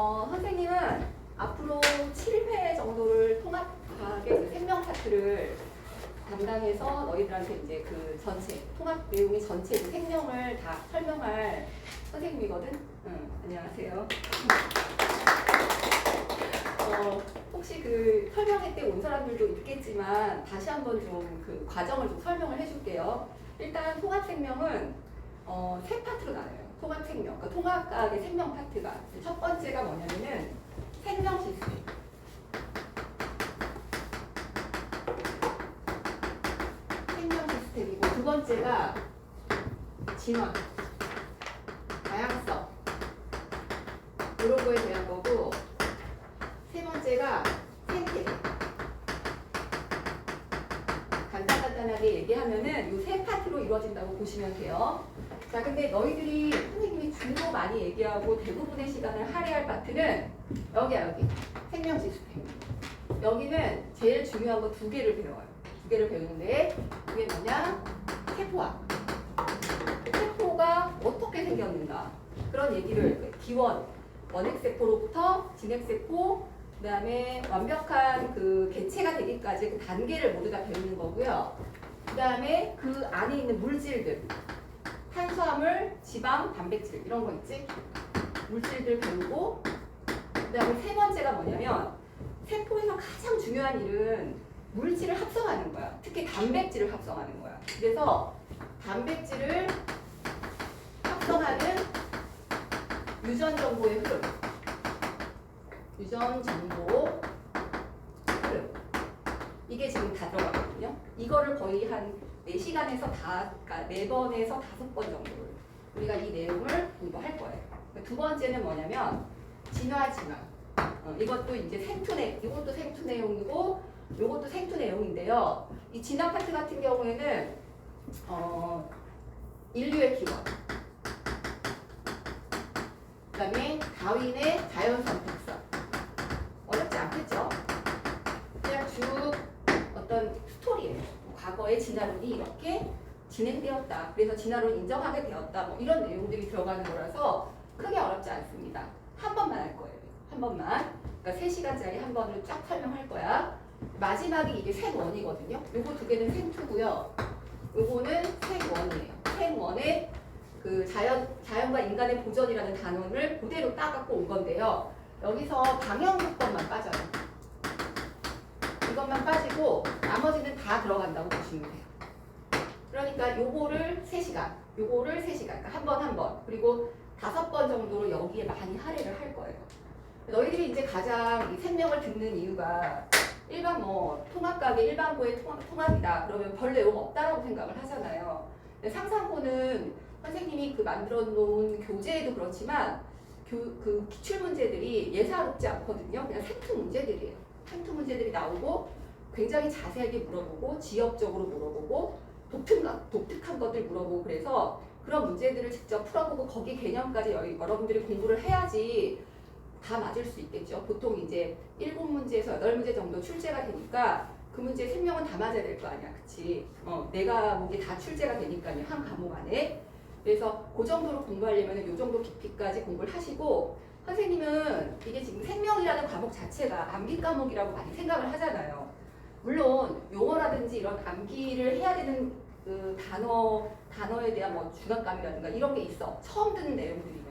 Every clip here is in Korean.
선생님은 앞으로 7회 정도를 통합과학의 생명 파트를 담당해서 너희들한테 이제 그 전체, 통합 내용의 전체 그 생명을 다 설명할 선생님이거든? 응, 안녕하세요. 혹시 그 설명회 때 온 사람들도 있겠지만 다시 한번 좀 그 과정을 좀 설명을 해줄게요. 일단 통합생명은 세 파트로 나눠요. 통합생명, 그러니까 통합과학의 생명 파트가 첫 번째가 뭐냐면은 생명 시스템. 생명 시스템이고 두 번째가 진화, 다양성 이런 거에 대한 거고 세 번째가 생태계. 간단하게 얘기하면은 이 세 파트로 이루어진다고 보시면 돼요. 자, 근데 너희들이 선생님이 주로 많이 얘기하고 대부분의 시간을 할애할 파트는 여기야, 여기. 생명 시스템. 여기는 제일 중요한 거 두 개를 배워요. 두 개를 배우는데 그게 뭐냐? 세포학. 세포가 어떻게 생겼는가? 그런 얘기를 기원, 원핵세포로부터 진핵세포, 그 다음에 완벽한 그 개체가 되기까지 그 단계를 모두 다 배우는 거고요. 그 다음에 그 안에 있는 물질들, 탄수화물, 지방, 단백질 이런 거 있지? 물질들 배우고 그 다음에 세 번째가 뭐냐면 세포에서 가장 중요한 일은 물질을 합성하는 거야. 특히 단백질을 합성하는 거야. 그래서 단백질을 합성하는 유전 정보의 흐름. 유전 정보 흐름. 이게 지금 다 들어가거든요. 이거를 거의 한 4시간에서 그러니까 4번에서 5번 정도를 우리가 이 내용을 공부할 거예요. 두 번째는 뭐냐면 진화. 이것도 이제 이것도 생투 내용이고 이것도 생투 내용인데요. 이 진화 파트 같은 경우에는 인류의 기원, 그 다음에 다윈의 자연 선택설. 어렵지 않겠죠? 그냥 쭉 어떤 스토리예요. 과거의 진화론이 이렇게 진행되었다. 그래서 진화론 인정하게 되었다. 뭐 이런 내용들이 들어가는 거라서 크게 어렵지 않습니다. 한 번만 할 거예요. 한 번만. 그러니까 3시간짜리 한 번을 쫙 설명할 거야. 마지막이 이게 생원이거든요. 요거 두 개는 생투고요. 요거는 생원이에요. 생원의 그 자연과 인간의 보존이라는 단원을 그대로 따갖고 온 건데요. 여기서 방영 조건만 빠져요. 이것만 빠지고 나머지는 다 들어간다고 보시면 돼요. 그러니까 요거를 3시간, 요거를 3시간, 그러니까 한 번, 그리고 5번 정도로 여기에 많이 할애를 할 거예요. 너희들이 이제 가장 이 생명을 듣는 이유가 일반 통합과학의 일반고의 통합이다. 그러면 별 내용 없다라고 생각을 하잖아요. 근데 상상고는 선생님이 그 만들어 놓은 교재에도 그렇지만 그 기출 문제들이 예사롭지 않거든요. 그냥 생투 문제들이에요. 생투 문제들이 나오고 굉장히 자세하게 물어보고 지역적으로 물어보고 독특한 것들 물어보고 그래서 그런 문제들을 직접 풀어보고 거기 개념까지 여러분들이 공부를 해야지 다 맞을 수 있겠죠. 보통 이제 7문제에서 8문제 정도 출제가 되니까 그 문제 생명은 다 맞아야 될 거 아니야. 그치? 내가 보기에 다 출제가 되니까요. 한 과목 안에. 그래서 그 정도로 공부하려면 이 정도 깊이까지 공부를 하시고 선생님은 이게 지금 생명이라는 과목 자체가 암기 과목이라고 많이 생각을 하잖아요. 물론 용어라든지 이런 암기를 해야 되는 그 단어에 대한 중압감이라든가 이런 게 있어. 처음 듣는 내용들이면.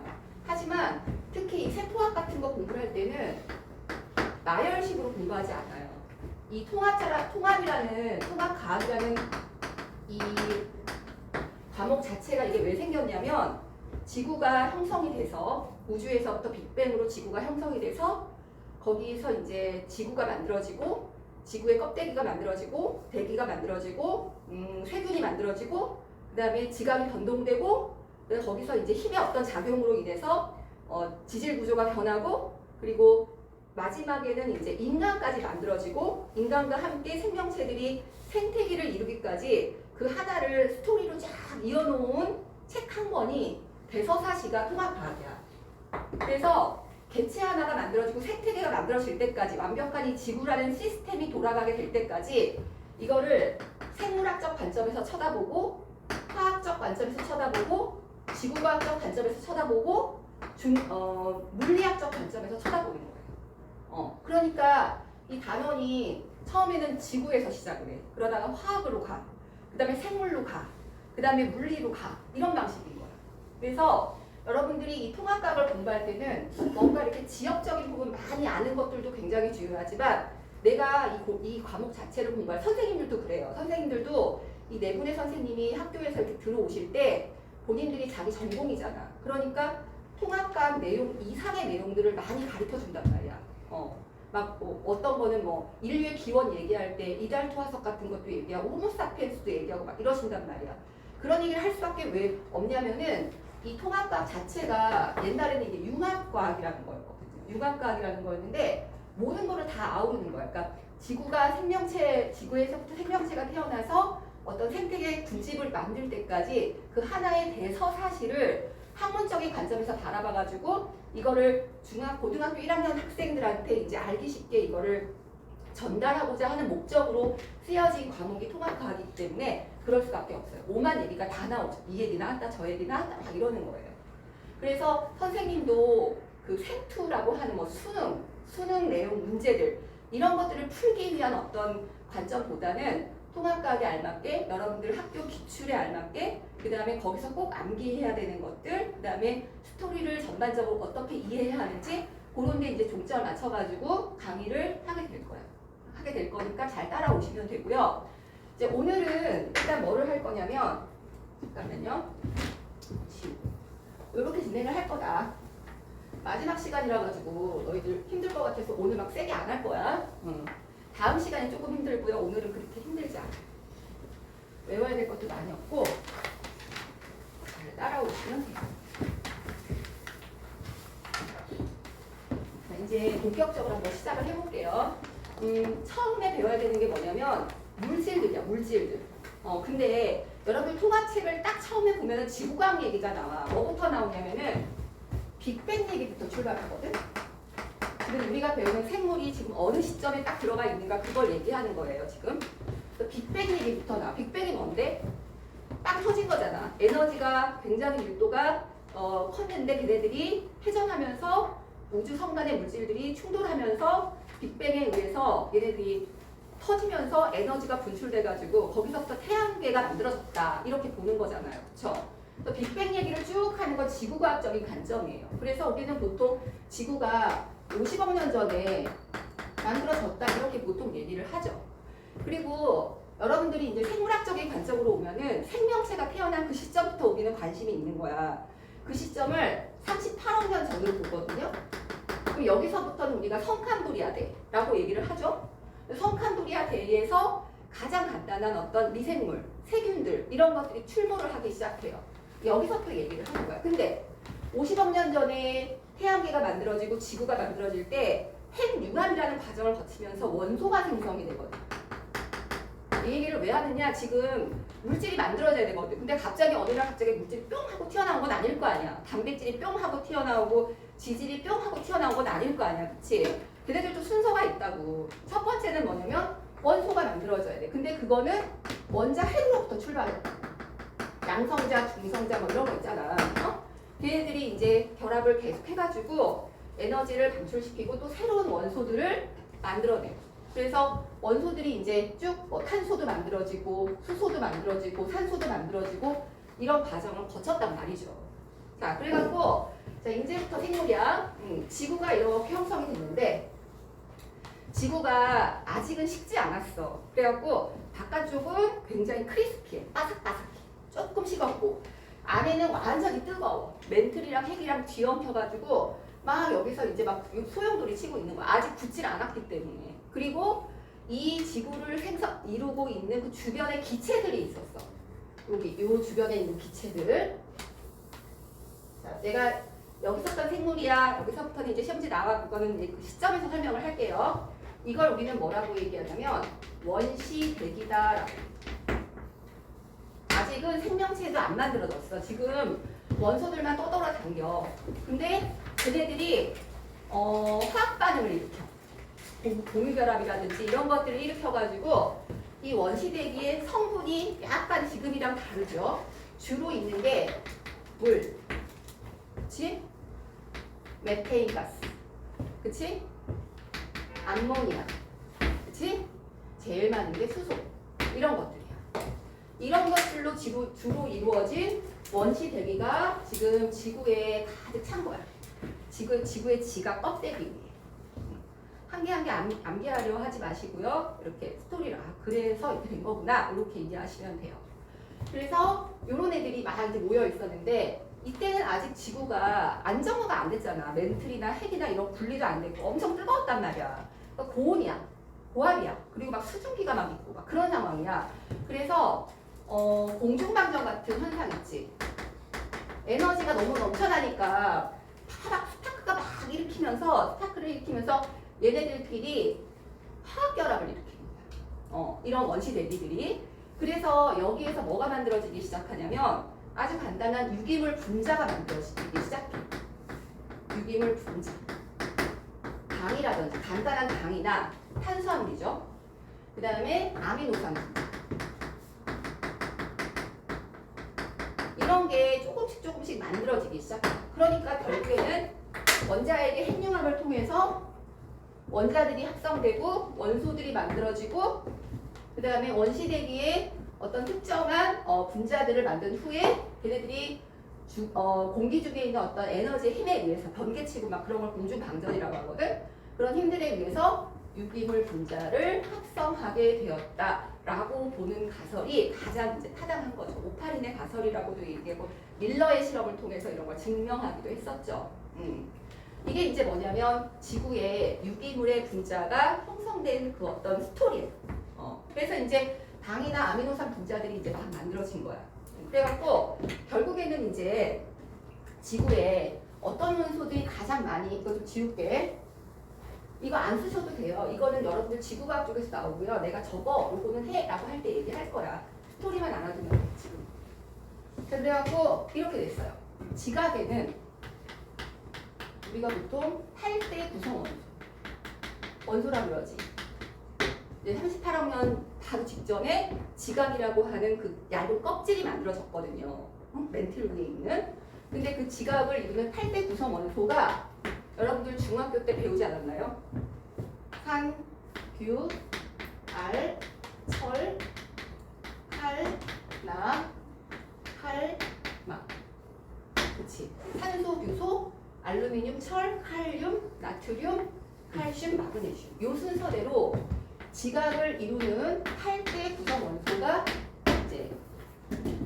하지만 특히 이 세포학 같은 거 공부를 할 때는 나열식으로 공부하지 않아요. 이 통합과학이라는 이 과목 자체가 이게 왜 생겼냐면 지구가 형성이 돼서 우주에서부터 빅뱅으로 지구가 형성이 돼서 거기서 이제 지구가 만들어지고 지구의 껍데기가 만들어지고 대기가 만들어지고 쇠균이 만들어지고 그 다음에 지각이 변동되고 거기서 이제 힘의 어떤 작용으로 인해서 지질 구조가 변하고 그리고 마지막에는 이제 인간까지 만들어지고 인간과 함께 생명체들이 생태계를 이루기까지 그 하나를 스토리로 쫙 이어놓은 책 한 권이 대서사시가 통합과학이야. 그래서 개체 하나가 만들어지고 생태계가 만들어질 때까지 완벽한 이 지구라는 시스템이 돌아가게 될 때까지 이거를 생물학적 관점에서 쳐다보고 화학적 관점에서 쳐다보고 지구과학적 관점에서 쳐다보고 물리학적 관점에서 쳐다보는 거예요. 그러니까 이 단원이 처음에는 지구에서 시작을 해. 그러다가 화학으로 가. 그 다음에 생물로 가. 그 다음에 물리로 가. 이런 방식인 거예요. 그래서 여러분들이 이 통합과학을 공부할 때는 뭔가 이렇게 지역적인 부분 많이 아는 것들도 굉장히 중요하지만 내가 이 과목 자체를 공부할 선생님들도 그래요. 선생님들도 이 네 분의 선생님이 학교에서 이렇게 들어오실 때 본인들이 자기 전공이잖아. 그러니까 통합과학 내용 이상의 내용들을 많이 가르쳐 준단 말이야. 어떤 거는 뭐 인류의 기원 얘기할 때 이달토 화석 같은 것도 얘기하고 호모사피엔스도 얘기하고 막 이러신단 말이야. 그런 얘기를 할 수밖에 왜 없냐면은 이 통합과학 자체가 옛날에는 이게 융합과학이라는 거였거든요. 융합과학이라는 거였는데 모든 거를 다 아우르는 거야. 그러니까 지구에서부터 생명체가 태어나서 어떤 생태계 군집을 만들 때까지 그 하나의 대서사실을 학문적인 관점에서 바라봐가지고 이거를 고등학교 1학년 학생들한테 이제 알기 쉽게 이거를 전달하고자 하는 목적으로 쓰여진 과목이 통합과학이기 때문에 그럴 수밖에 없어요. 오만 얘기가 다 나오죠. 이 얘기 나왔다, 저 얘기 나왔다 막 이러는 거예요. 그래서 선생님도 그 생투라고 하는 뭐 수능 내용 문제들 이런 것들을 풀기 위한 어떤 관점보다는 통합과학에 알맞게 여러분들 학교 기출에 알맞게 그 다음에 거기서 꼭 암기해야 되는 것들 그 다음에 스토리를 전반적으로 어떻게 이해해야 하는지 그런 데 이제 종점을 맞춰가지고 강의를 하게 될 거예요. 하게 될 거니까 잘 따라오시면 되고요. 이제 오늘은 일단 뭐를 할 거냐면 잠깐만요. 이렇게 진행을 할 거다. 마지막 시간이라 가지고 너희들 힘들 것 같아서 오늘 막 세게 안 할 거야. 다음 시간이 조금 힘들고요. 오늘은 그렇게 힘들지 않아. 외워야 될 것도 많이 없고 잘 따라오시면 돼요. 자, 이제 본격적으로 한번 시작을 해볼게요. 처음에 배워야 되는 게 뭐냐면 물질들이야, 물질들. 근데 여러분 통합책을 딱 처음에 보면은 지구과학 얘기가 나와. 뭐부터 나오냐면은 빅뱅 얘기부터 출발하거든. 지금 우리가 배우는 생물이 지금 어느 시점에 딱 들어가 있는가 그걸 얘기하는 거예요, 지금. 빅뱅 얘기부터 나와. 빅뱅이 뭔데? 빵 터진 거잖아. 에너지가 굉장히 밀도가 컸는데 걔네들이 회전하면서 우주 성간의 물질들이 충돌하면서 빅뱅에 의해서 얘네들이 터지면서 에너지가 분출돼가지고 거기서부터 태양계가 만들어졌다 이렇게 보는 거잖아요. 그쵸? 빅뱅 얘기를 쭉 하는 건 지구과학적인 관점이에요. 그래서 우리는 보통 지구가 50억 년 전에 만들어졌다 이렇게 보통 얘기를 하죠. 그리고 여러분들이 이제 생물학적인 관점으로 오면은 생명체가 태어난 그 시점부터 우리는 관심이 있는 거야. 그 시점을 38억 년 전으로 보거든요. 그럼 여기서부터는 우리가 성칸브리아대라고 얘기를 하죠. 성칸브리아대에서 가장 간단한 어떤 미생물, 세균들 이런 것들이 출몰을 하기 시작해요. 여기서부터 얘기를 하는 거야. 근데 50억 년 전에 태양계가 만들어지고 지구가 만들어질 때 핵융합이라는 과정을 거치면서 원소가 생성이 되거든. 이 얘기를 왜 하느냐? 지금 물질이 만들어져야 되거든. 근데 갑자기 어느 날 갑자기 물질이 뿅 하고 튀어나온 건 아닐 거 아니야. 단백질이 뿅 하고 튀어나오고 지질이 뿅 하고 튀어나온 건 아닐 거 아니야. 그치? 걔네들도 순서가 있다고. 첫 번째는 뭐냐면 원소가 만들어져야 돼. 근데 그거는 원자 핵으로부터 출발해. 양성자, 중성자 뭐 이런 거 있잖아. 걔네들이 이제 결합을 계속 해가지고 에너지를 방출시키고 또 새로운 원소들을 만들어내요. 그래서 원소들이 이제 쭉 뭐 탄소도 만들어지고 수소도 만들어지고 산소도 만들어지고 이런 과정을 거쳤단 말이죠. 자, 그래갖고 자 이제부터 생물이야. 지구가 이렇게 형성이 됐는데 지구가 아직은 식지 않았어. 그래갖고 바깥쪽은 굉장히 크리스피해. 바삭바삭해. 조금 식었고 안에는 완전히 뜨거워. 멘틀이랑 핵이랑 뒤엉켜가지고 막 여기서 이제 막 소용돌이 치고 있는 거야. 아직 굳질 않았기 때문에. 그리고 이 지구를 이루고 있는 그 주변에 기체들이 있었어. 여기 요 주변에 있는 기체들. 자, 내가 여기서부터 생물이야. 여기서부터는 이제 시험지 나와. 그거는 이제 그 시점에서 설명을 할게요. 이걸 우리는 뭐라고 얘기하냐면 원시대기다라고. 아직은 생명체도 안 만들어졌어. 지금 원소들만 떠돌아다녀. 근데 걔네들이 화학 반응을 일으켜. 공유결합이라든지 이런 것들을 일으켜가지고 이 원시대기의 성분이 약간 지금이랑 다르죠. 주로 있는 게 물, 그렇지? 메테인 가스, 그치? 암모니아, 그치? 제일 많은 게 수소, 이런 것들이야. 이런 것들로 주로 이루어진 원시 대기가 지금 지구에 가득 찬 거야. 지구의 지각 껍데기 위에. 한 개 한 개 암기하려 하지 마시고요. 이렇게 스토리를 그래서 이렇게 된 거구나 이렇게 이해하시면 돼요. 그래서 이런 애들이 막 이제 모여 있었는데 이때는 아직 지구가 안정화가 안 됐잖아. 멘틀이나 핵이나 이런 분리도 안 됐고 엄청 뜨거웠단 말이야. 그러니까 고온이야, 고압이야. 그리고 막 수증기가 막 있고 막 그런 상황이야. 그래서 공중방정 같은 현상 있지. 에너지가 너무 넘쳐나니까 막 스파크를 일으키면서 얘네들끼리 화학결합을 일으키는 거야. 이런 원시 대기들이. 그래서 여기에서 뭐가 만들어지기 시작하냐면 아주 간단한 유기물 분자가 만들어지기 시작해. 유기물 분자. 당이라든지 간단한 당이나 탄수화물이죠. 그 다음에 아미노산 분자. 이런 게 조금씩 만들어지기 시작해. 그러니까 결국에는 원자에게 핵융합을 통해서 원자들이 합성되고 원소들이 만들어지고 그 다음에 원시대기에 어떤 특정한 분자들을 만든 후에 걔네들이 공기 중에 있는 어떤 에너지의 힘에 의해서 번개치고 막 그런 걸 공중방전이라고 하거든. 그런 힘들에 의해서 유기물 분자를 합성하게 되었다라고 보는 가설이 가장 이제 타당한 거죠. 오파린의 가설이라고도 얘기하고 밀러의 실험을 통해서 이런 걸 증명하기도 했었죠. 이게 이제 뭐냐면 지구에 유기물의 분자가 형성된 그 어떤 스토리예요. 그래서 이제 당이나 아미노산 분자들이 이제 막 만들어진 거야. 그래갖고 결국에는 이제 지구에 어떤 원소들이 가장 많이, 이거 좀 지울게. 이거 안 쓰셔도 돼요. 이거는 여러분들 지구과학 쪽에서 나오고요. 내가 저거 요거는 해 라고 할 때 얘기할 거야. 스토리만 알아두면 돼 지금. 자, 그래갖고 이렇게 됐어요. 지각에는 우리가 보통 8대 구성 원소라 그러지. 이제 38억 년 바로 직전에 지각이라고 하는 그 얇은 껍질이 만들어졌거든요. 멘틀 위에 있는. 근데 그 지각을 이루는 8대 구성 원소가 여러분들 중학교 때 배우지 않았나요? 산, 규, 알, 철, 칼, 나, 칼, 막. 그치? 산소, 규소, 알루미늄, 철, 칼륨, 나트륨, 칼슘, 마그네슘. 요 순서대로 지각을 이루는 8대 구성 원소가 이제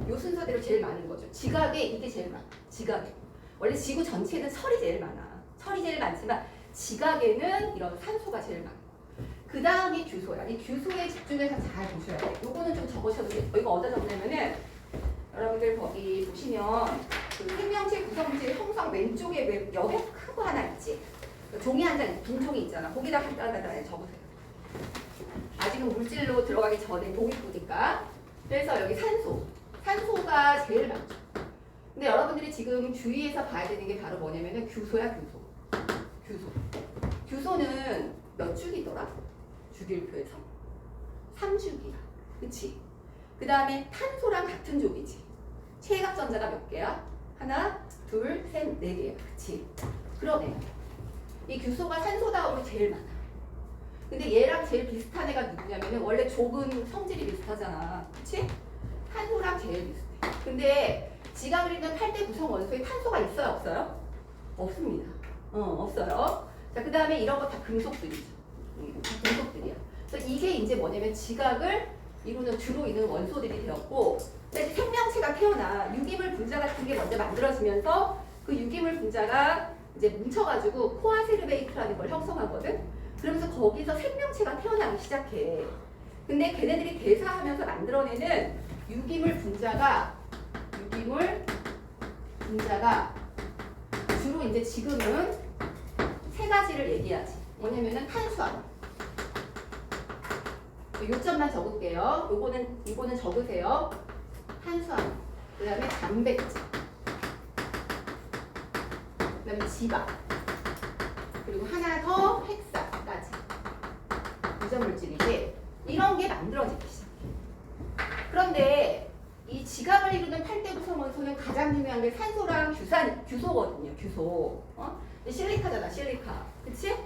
요 순서대로 제일 많은 거죠. 지각에 이게 제일 많아. 지각에. 원래 지구 전체는 철이 제일 많아. 철이 제일 많지만 지각에는 이런 산소가 제일 많고 그 다음이 규소야. 이 규소에 집중해서 잘 보셔야 돼. 요거는 좀 적으셔도 돼. 이거 어디다 적냐면은 여러분들 거기 보시면 그 생명체 구성체 형성 왼쪽에 왜 여백 큰 거 하나 있지? 종이 한 장, 빈 종이 있잖아. 거기다 간단하게 적으세요. 아직은 물질로 들어가기 전에 독립부니까. 그래서 여기 산소가 제일 많죠. 근데 여러분들이 지금 주위에서 봐야 되는 게 바로 뭐냐면은 규소야, 규소는 몇 주기더라? 주기율표에서 3주기야. 그치? 그 다음에 탄소랑 같은 족이지. 체각전자가 몇 개야? 하나, 둘, 셋, 네 개야. 그치? 그러네. 이 규소가 산소 다음으로 제일 많아. 근데 얘랑 제일 비슷한 애가 누구냐면은 원래 족은 성질이 비슷하잖아. 그치? 탄소랑 제일 비슷해. 근데 지각을 이루는 8대 구성 원소에 탄소가 있어요? 없어요? 없습니다. 없어요. 자, 그 다음에 이런 거 다 금속들이죠. 다 금속들이야. 그래서 이게 이제 뭐냐면 지각을 주로 이루는 원소들이 되었고, 생명체가 태어나 유기물 분자 같은 게 먼저 만들어지면서 그 유기물 분자가 이제 뭉쳐가지고 코아세르베이트라는 걸 형성하거든. 그러면서 거기서 생명체가 태어나기 시작해. 근데 걔네들이 대사하면서 만들어내는 유기물 분자가 주로 이제 지금은 세 가지를 얘기하지. 뭐냐면은 탄수화물. 요점만 적을게요. 이거는 적으세요. 탄수화물. 그 다음에 단백질. 그 다음에 지방. 그리고 하나 더 핵산까지. 유전물질이지. 이런 게 만들어지기 시작해. 그런데 이 지각을 이루는 8대 구성 원소는 가장 중요한 게 산소랑 규소거든요. 규소. 실리카잖아, 실리카. 그치?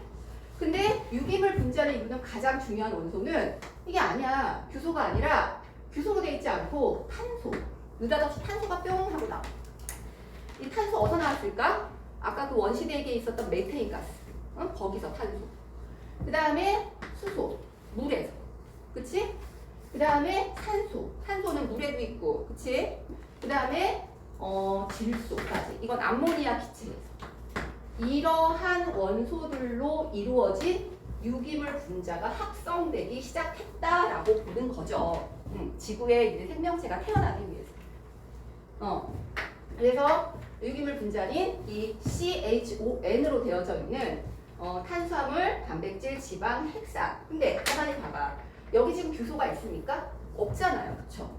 근데 유기물 분자를 이루는 가장 중요한 원소는 이게 아니야. 규소가 아니라 규소로 돼 있지 않고 탄소. 느닷없이 탄소가 뿅 하고 나와. 이 탄소 어디서 나왔을까? 아까 그 원시대기에 있었던 메테인 가스. 거기서 탄소. 그 다음에 수소. 물에서. 그치? 그 다음에 산소. 산소는 물에도 있고. 그치? 그 다음에 질소까지. 이건 암모니아 기체에서. 이러한 원소들로 이루어진 유기물 분자가 합성되기 시작했다라고 보는 거죠. 지구에 이제 생명체가 태어나기 위해서. 그래서 유기물 분자인 이 CHON으로 되어져 있는 탄수화물, 단백질, 지방, 핵산. 근데 가만히 봐봐. 여기 지금 규소가 있습니까? 없잖아요. 그쵸?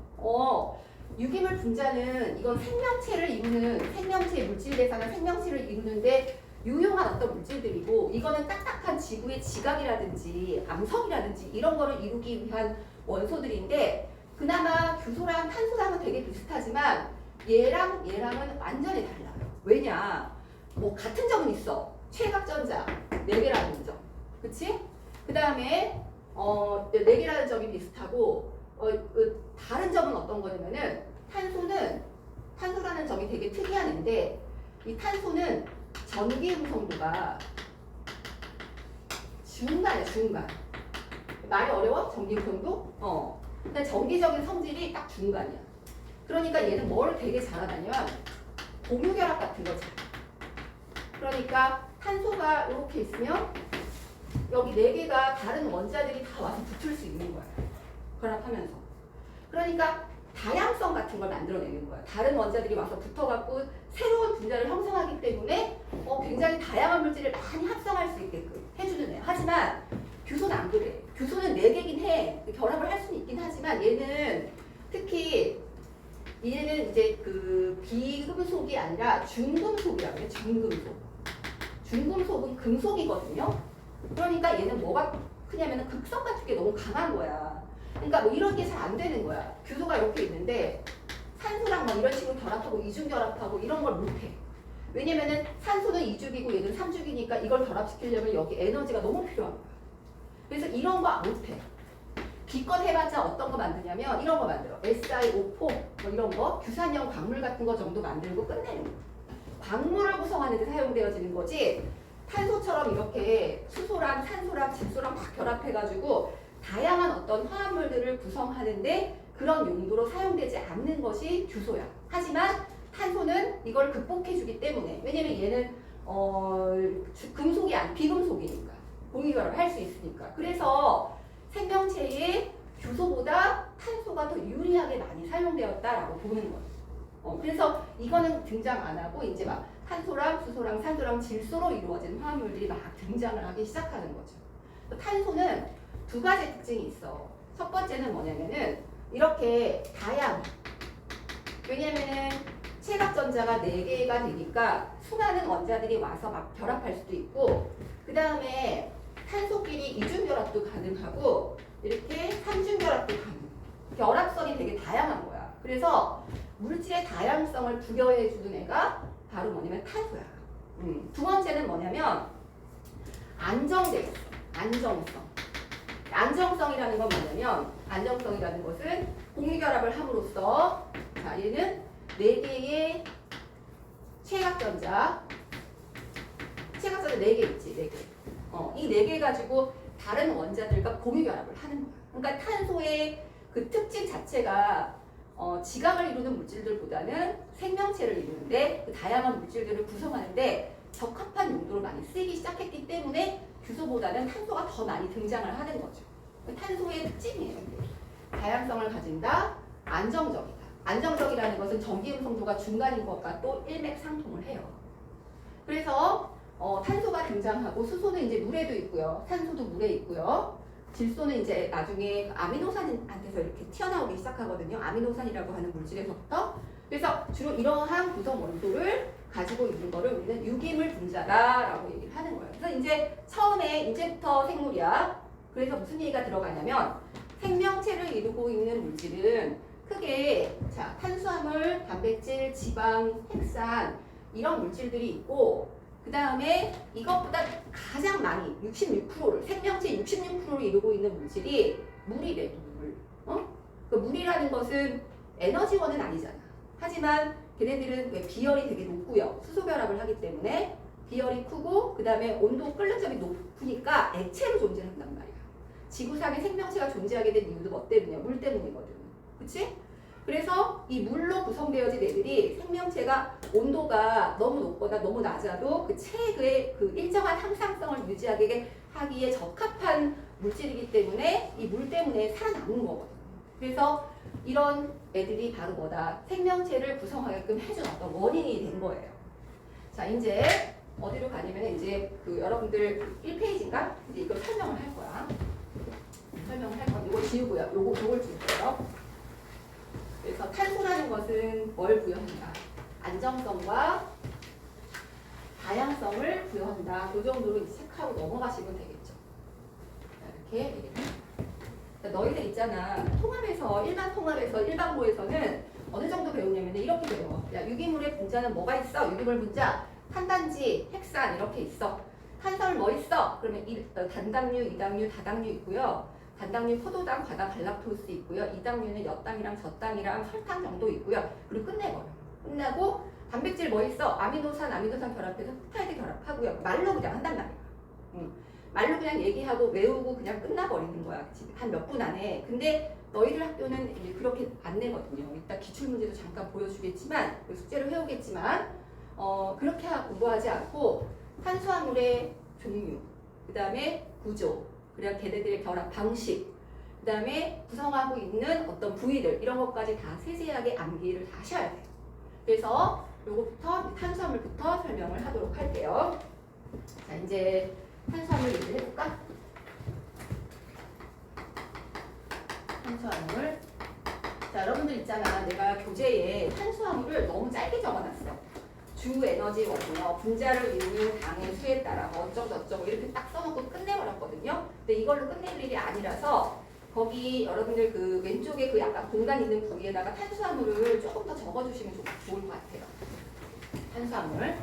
유기물 분자는 이건 생명체를 이루는 생명체의 물질 대사나 생명체를 이루는데 유용한 어떤 물질들이고 이거는 딱딱한 지구의 지각이라든지 암석이라든지 이런 거를 이루기 위한 원소들인데 그나마 규소랑 탄소랑은 되게 비슷하지만 얘랑은 완전히 달라요. 왜냐? 뭐 같은 점은 있어. 최각전자 4개라는 점. 그치? 그 다음에 4개라는 점이 비슷하고 다른 점은 어떤 거냐면은 탄소라는 점이 되게 특이한 앤데 이 탄소는 전기 음성도가 중간이야, 중간. 말이 어려워? 전기 음성도? 근데 전기적인 성질이 딱 중간이야. 그러니까 얘는 뭐를 되게 잘하냐면 공유결합 같은 거 잘해. 그러니까 탄소가 이렇게 있으면 여기 4개가 다른 원자들이 다 와서 붙을 수 있는 거야. 결합하면서. 그러니까 다양성 같은 걸 만들어내는 거야. 다른 원자들이 와서 붙어갖고 새로운 분자를 형성하기 때문에 굉장히 다양한 물질을 많이 합성할 수 있게끔 해주는 애야. 하지만 규소는 안 그래. 규소는 4개긴 해. 결합을 할 수는 있긴 하지만 얘는 특히 얘는 이제 그 비금속이 아니라 중금속이라고 해요. 중금속. 중금속은 금속이거든요. 그러니까 얘는 뭐가 크냐면 극성 같은 게 너무 강한 거야. 그러니까 뭐 이런 게 잘 안 되는 거야. 규소가 이렇게 있는데 산소랑 막 이런 식으로 결합하고 이중 결합하고 이런 걸 못해. 왜냐면은 산소는 2주기고 얘는 3주기니까 이걸 결합시키려면 여기 에너지가 너무 필요한 거야. 그래서 이런 거 못해. 기껏 해봤자 어떤 거 만드냐면 이런 거 만들어. SiO4 뭐 이런 거 규산형 광물 같은 거 정도 만들고 끝내는 거야. 광물을 구성하는 데 사용되어지는 거지 탄소처럼 이렇게 수소랑 산소랑 질소랑 막 결합해가지고 다양한 어떤 화합물들을 구성하는데 그런 용도로 사용되지 않는 것이 규소야. 하지만 탄소는 이걸 극복해주기 때문에 왜냐면 얘는 금속이 아니 비금속이니까 공유결합을 할 수 있으니까. 그래서 생명체에 규소보다 탄소가 더 유리하게 많이 사용되었다라고 보는 거예요. 그래서 이거는 등장 안 하고 이제 막 탄소랑 수소랑 산소랑 질소로 이루어진 화합물들이 막 등장을 하기 시작하는 거죠. 탄소는 2가지 특징이 있어. 첫 번째는 뭐냐면은 이렇게 다양. 왜냐면은 체각전자가 4개가 되니까 수많은 원자들이 와서 막 결합할 수도 있고 그 다음에 탄소끼리 이중결합도 가능하고 이렇게 삼중결합도 가능. 결합선이 되게 다양한 거야. 그래서 물질의 다양성을 부여해주는 애가 바로 뭐냐면 탄소야. 2번째는 뭐냐면 안정돼 있어. 안정성. 안정성이라는 건 뭐냐면 안정성이라는 것은 공유결합을 함으로써 자 얘는 4개의 체각전자 4개 있지 4개. 이 4개 가지고 다른 원자들과 공유결합을 하는 거야. 그러니까 탄소의 그 특징 자체가 지각을 이루는 물질들보다는 생명체를 이루는데 그 다양한 물질들을 구성하는데 적합한 용도로 많이 쓰이기 시작했기 때문에 규소보다는 탄소가 더 많이 등장을 하는 거죠. 탄소의 특징이에요. 다양성을 가진다, 안정적이다. 안정적이라는 것은 전기음성도가 중간인 것과 또 일맥상통을 해요. 그래서 탄소가 등장하고 수소는 이제 물에도 있고요. 산소도 물에 있고요. 질소는 이제 나중에 아미노산한테서 이렇게 튀어나오기 시작하거든요. 아미노산이라고 하는 물질에서부터. 그래서 주로 이러한 구성 원소를 가지고 있는 거를 우리는 유기물 분자다라고 얘기를 하는 거예요. 그래서 이제 처음에 이제부터 생물이야. 그래서 무슨 얘기가 들어가냐면 생명체를 이루고 있는 물질은 크게 자 탄수화물, 단백질, 지방, 핵산 이런 물질들이 있고 그 다음에 이것보다 가장 많이 66%를 생명체 66%를 이루고 있는 물질이 물이래. 물. 그 물이라는 것은 에너지원은 아니잖아. 하지만 걔네들은 왜 비열이 되게 높고요. 수소 결합을 하기 때문에 비열이 크고 그 다음에 온도 끓는 점이 높으니까 액체로 존재한단 말이야. 지구상에 생명체가 존재하게 된 이유도 뭐 때문이야? 물 때문이거든. 그치? 그래서 이 물로 구성되어진 애들이 생명체가 온도가 너무 높거나 너무 낮아도 그 체의 그 일정한 항상성을 유지하게 하기에 적합한 물질이기 때문에 이 물 때문에 살아남는 거거든요. 그래서 이런 애들이 바로 뭐다? 생명체를 구성하게끔 해준 어떤 원인이 된 거예요. 자, 이제 어디로 가냐면 이제 그 여러분들 1페이지인가? 이제 이걸 설명을 할 거야. 설명을 할 거야. 이거 지우고요. 요걸 지우고요. 그래서 탄소라는 것은 뭘 부여한다? 안정성과 다양성을 부여한다. 이 정도로 이제 체크하고 넘어가시면 되겠죠. 이렇게 너희들 있잖아. 통합에서 일반 통합에서 일반고에서는 어느 정도 배우냐면 이렇게 배워. 야, 유기물의 분자는 뭐가 있어? 유기물 분자 탄단지, 핵산 이렇게 있어. 탄설 뭐 있어? 그러면 단당류, 이당류, 다당류 있고요. 단당류, 포도당, 과당, 갈락토스 있고요. 이당류는 엿당이랑 젖당이랑 설탕 정도 있고요. 그리고 끝내버려. 끝나고 단백질 뭐 있어? 아미노산 결합해서 펩타이드 결합하고요. 말로 그냥 한단 말이야. 말로 그냥 얘기하고 외우고 그냥 끝나버리는 거야. 한 몇 분 안에. 근데 너희들 학교는 이제 그렇게 안 내거든요. 이따 기출문제도 잠깐 보여주겠지만 숙제로 해오겠지만 그렇게 공부하지 않고 탄수화물의 종류, 그 다음에 구조, 그리고 걔네들의 결합 방식, 그 다음에 구성하고 있는 어떤 부위들 이런 것까지 다 세세하게 암기를 다 하셔야 돼요. 그래서 요거부터 탄수화물부터 설명을 하도록 할게요. 자, 이제 탄수화물 얘기를 해볼까? 탄수화물. 자, 여러분들 있잖아. 내가 교재에 탄수화물을 너무 짧게 적어놨어. 주 에너지거든요. 분자를 이루는 당의 수에 따라 어쩌고저쩌고 이렇게 딱 써놓고 끝내버렸거든요. 근데 이걸로 끝낼 일이 아니라서 거기 여러분들 그 왼쪽에 그 약간 공간 있는 부위에다가 탄수화물을 조금 더 적어주시면 좋을 것 같아요. 탄수화물.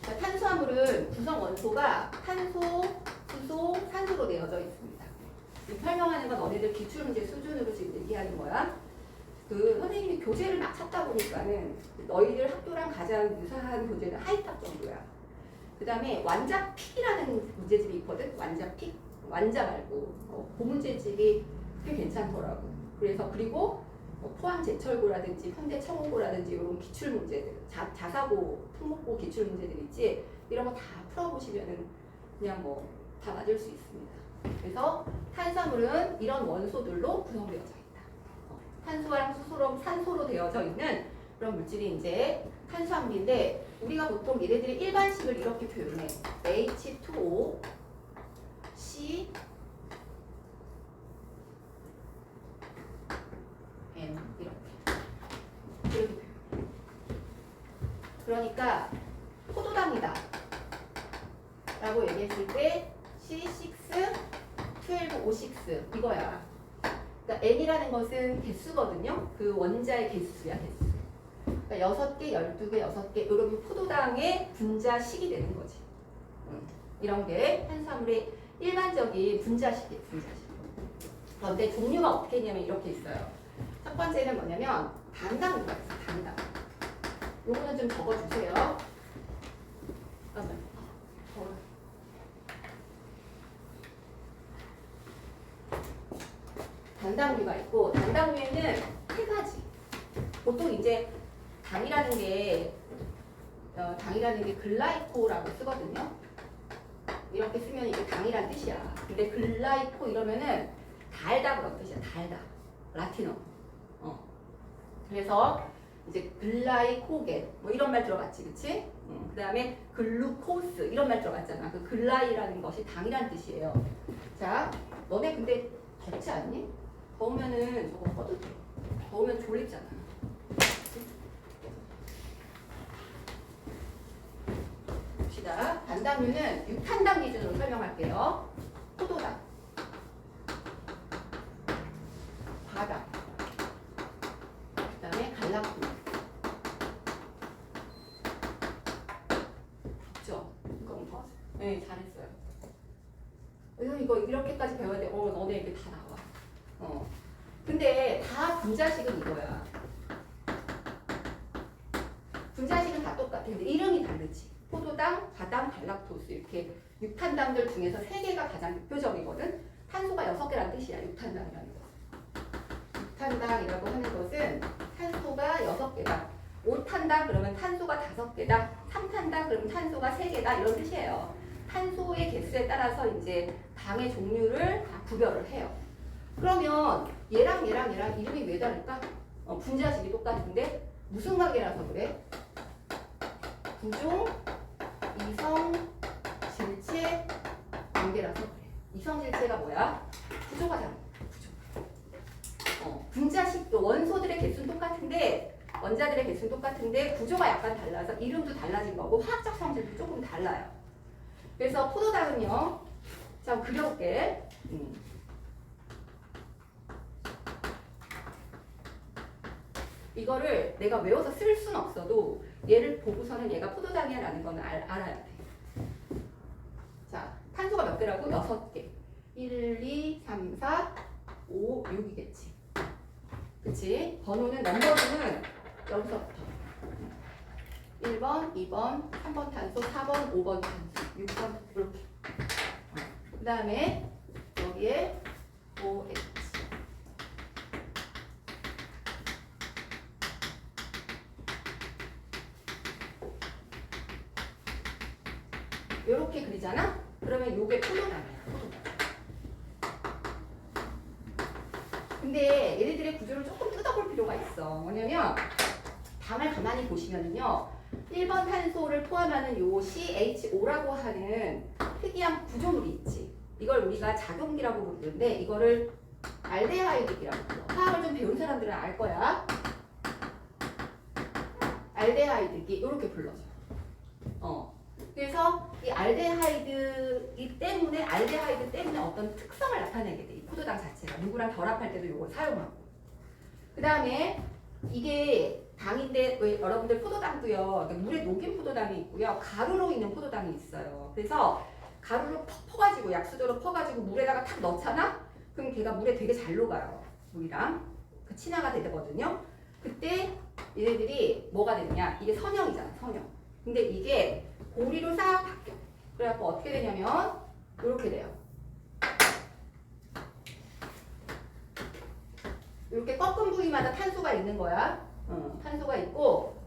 자, 탄수화물은 구성 원소가 탄소, 수소, 산소로 되어져 있습니다. 지금 설명하는 건 너네들 기출문제 수준으로 지금 얘기하는 거야. 그 선생님이 교재를 막 찾다 보니까는 너희들 학교랑 가장 유사한 교재는 하이탑 정도야. 그 다음에 완자픽이라는 문제집이 있거든. 완자픽. 완자 말고 그 문제집이 꽤 괜찮더라고. 그래서 그리고 포항 제철고라든지 현대 청운고라든지 이런 기출 문제들, 자사고, 특목고 기출 문제들 있지. 이런 거 다 풀어보시면은 그냥 뭐 다 맞을 수 있습니다. 그래서 탄수화물은 이런 원소들로 구성되어져 있다. 탄소랑 수소랑 산소로 되어져 있는 그런 물질이 이제 탄수화물인데 우리가 보통 얘네들이 일반식을 이렇게 표현해. H2O, C, N 이렇게 표현해. 그러니까 포도당이다 라고 얘기했을 때 C6, 12, O6 이거야. 그러니까 N이라는 것은 개수거든요. 그 원자의 개수야, 개수. 그러니까 6개, 12개, 6개 이러면 포도당의 분자식이 되는 거지. 이런 게 탄수화물의 일반적인 분자식이에요, 분자식. 그런데 종류가 어떻게 있냐면 이렇게 있어요. 첫 번째는 뭐냐면 단당류가 있어요, 단당. 요거는 좀 적어주세요. 잠깐만. 단당류가 있고 단당류에는 세 가지. 보통 이제 당이라는 게 글라이코라고 쓰거든요. 이렇게 쓰면 이게 당이란 뜻이야. 근데 글라이코 이러면은 달다 그런 뜻이야. 달다. 라틴어. 그래서 이제 글라이코겐 뭐 이런 말 들어봤지, 그치? 그 다음에 글루코스 이런 말 들어봤잖아. 그 글라이라는 것이 당이란 뜻이에요. 자, 너네 근데 덥지 않니? 더우면은 저거 꺼도 돼. 더우면 졸립잖아. 봅시다. 단당류는 6탄당 기준으로 설명할게요. 포도당, 과당, 그 다음에 갈락토. 그죠? 네, 잘했어요. 그래서 이거 이렇게까지 배워야 돼. 너네 이게 다 나와. 근데 다 분자식은 이거야. 분자식은 다 똑같아. 근데 이름이 다르지. 포도당, 과당, 갈락토스 이렇게 6탄당들 중에서 3개가 가장 대표적이거든. 탄소가 6개라는 뜻이야. 6탄당이라는 거. 6탄당이라고 하는 것은 탄소가 6개다. 5탄당 그러면 탄소가 5개다. 3탄당 그러면 탄소가 3개다. 이런 뜻이에요. 탄소의 개수에 따라서 이제 당의 종류를 다 구별을 해요. 그러면 얘랑 이름이 왜 다를까? 분자식이 똑같은데 무슨 관계라서 그래? 구종, 이성, 질체 관계라서 그래. 이성 질체가 뭐야? 구조가 다른 구조. 분자식 원소들의 개수는 똑같은데 원자들의 개수는 똑같은데 구조가 약간 달라서 이름도 달라진 거고 화학적 성질도 조금 달라요. 그래서 포도당은요. 자, 그려볼게. 이거를 내가 외워서 쓸 수는 없어도 얘를 보고서는 얘가 포도당이야 라는 거는 알아야 돼. 자, 탄소가 몇 개라고? 6개. 1, 2, 3, 4, 5, 6이겠지. 그치? 번호는 넘버는 여기서부터 1번, 2번, 3번 탄소, 4번, 5번 탄소, 6번 이렇게. 그 다음에 여기에 OH. 이렇게 그리잖아? 그러면 요게 포도당이야. 근데 얘네들의 구조를 조금 뜯어볼 필요가 있어. 뭐냐면 당을 가만히 보시면은요. 1번 탄소를 포함하는 요 CHO라고 하는 특이한 구조물이 있지. 이걸 우리가 작용기라고 부르는데 이거를 알데하이드기라고 불러. 화학을 좀 배운 사람들은 알 거야. 알데하이드기 이렇게 불러줘. 그래서 이 알데하이드 때문에 어떤 특성을 나타내게 돼. 이 포도당 자체가 누구랑 결합할 때도 이걸 사용하고. 그 다음에 이게 당인데 왜 여러분들 포도당도요. 그러니까 물에 녹인 포도당이 있고요. 가루로 있는 포도당이 있어요. 그래서 가루로 퍼가지고 약수도로 퍼가지고 물에다가 탁 넣잖아. 그럼 걔가 물에 되게 잘 녹아요. 물이랑 그 친화가 되거든요. 그때 얘네들이 뭐가 되느냐? 이게 선형이잖아. 선형. 근데 이게 고리로 싹 바뀌어. 그래갖고 어떻게 되냐면 이렇게 돼요. 이렇게 꺾은 부위마다 탄소가 있는 거야. 탄소가 있고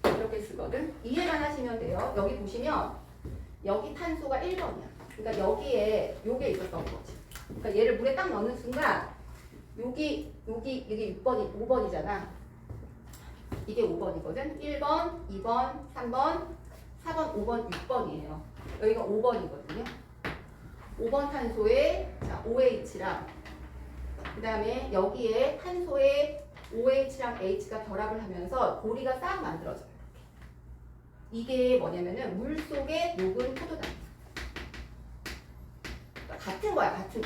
이렇게 쓰거든. 이해만 하시면 돼요. 여기 보시면 여기 탄소가 1번이야. 그러니까 여기에 요게 있었던 거지. 그러니까 얘를 물에 딱 넣는 순간 여기 이게 6번이 5번이잖아. 이게 5번이거든. 1번, 2번, 3번, 4번, 5번, 6번이에요. 여기가 5번이거든요. 5번 탄소에 자, OH랑 그 다음에 여기에 탄소에 OH랑 H가 결합을 하면서 고리가 싹 만들어져요. 이게 뭐냐면은 물 속에 녹은 포도당이야. 그러니까 같은 거야, 같은.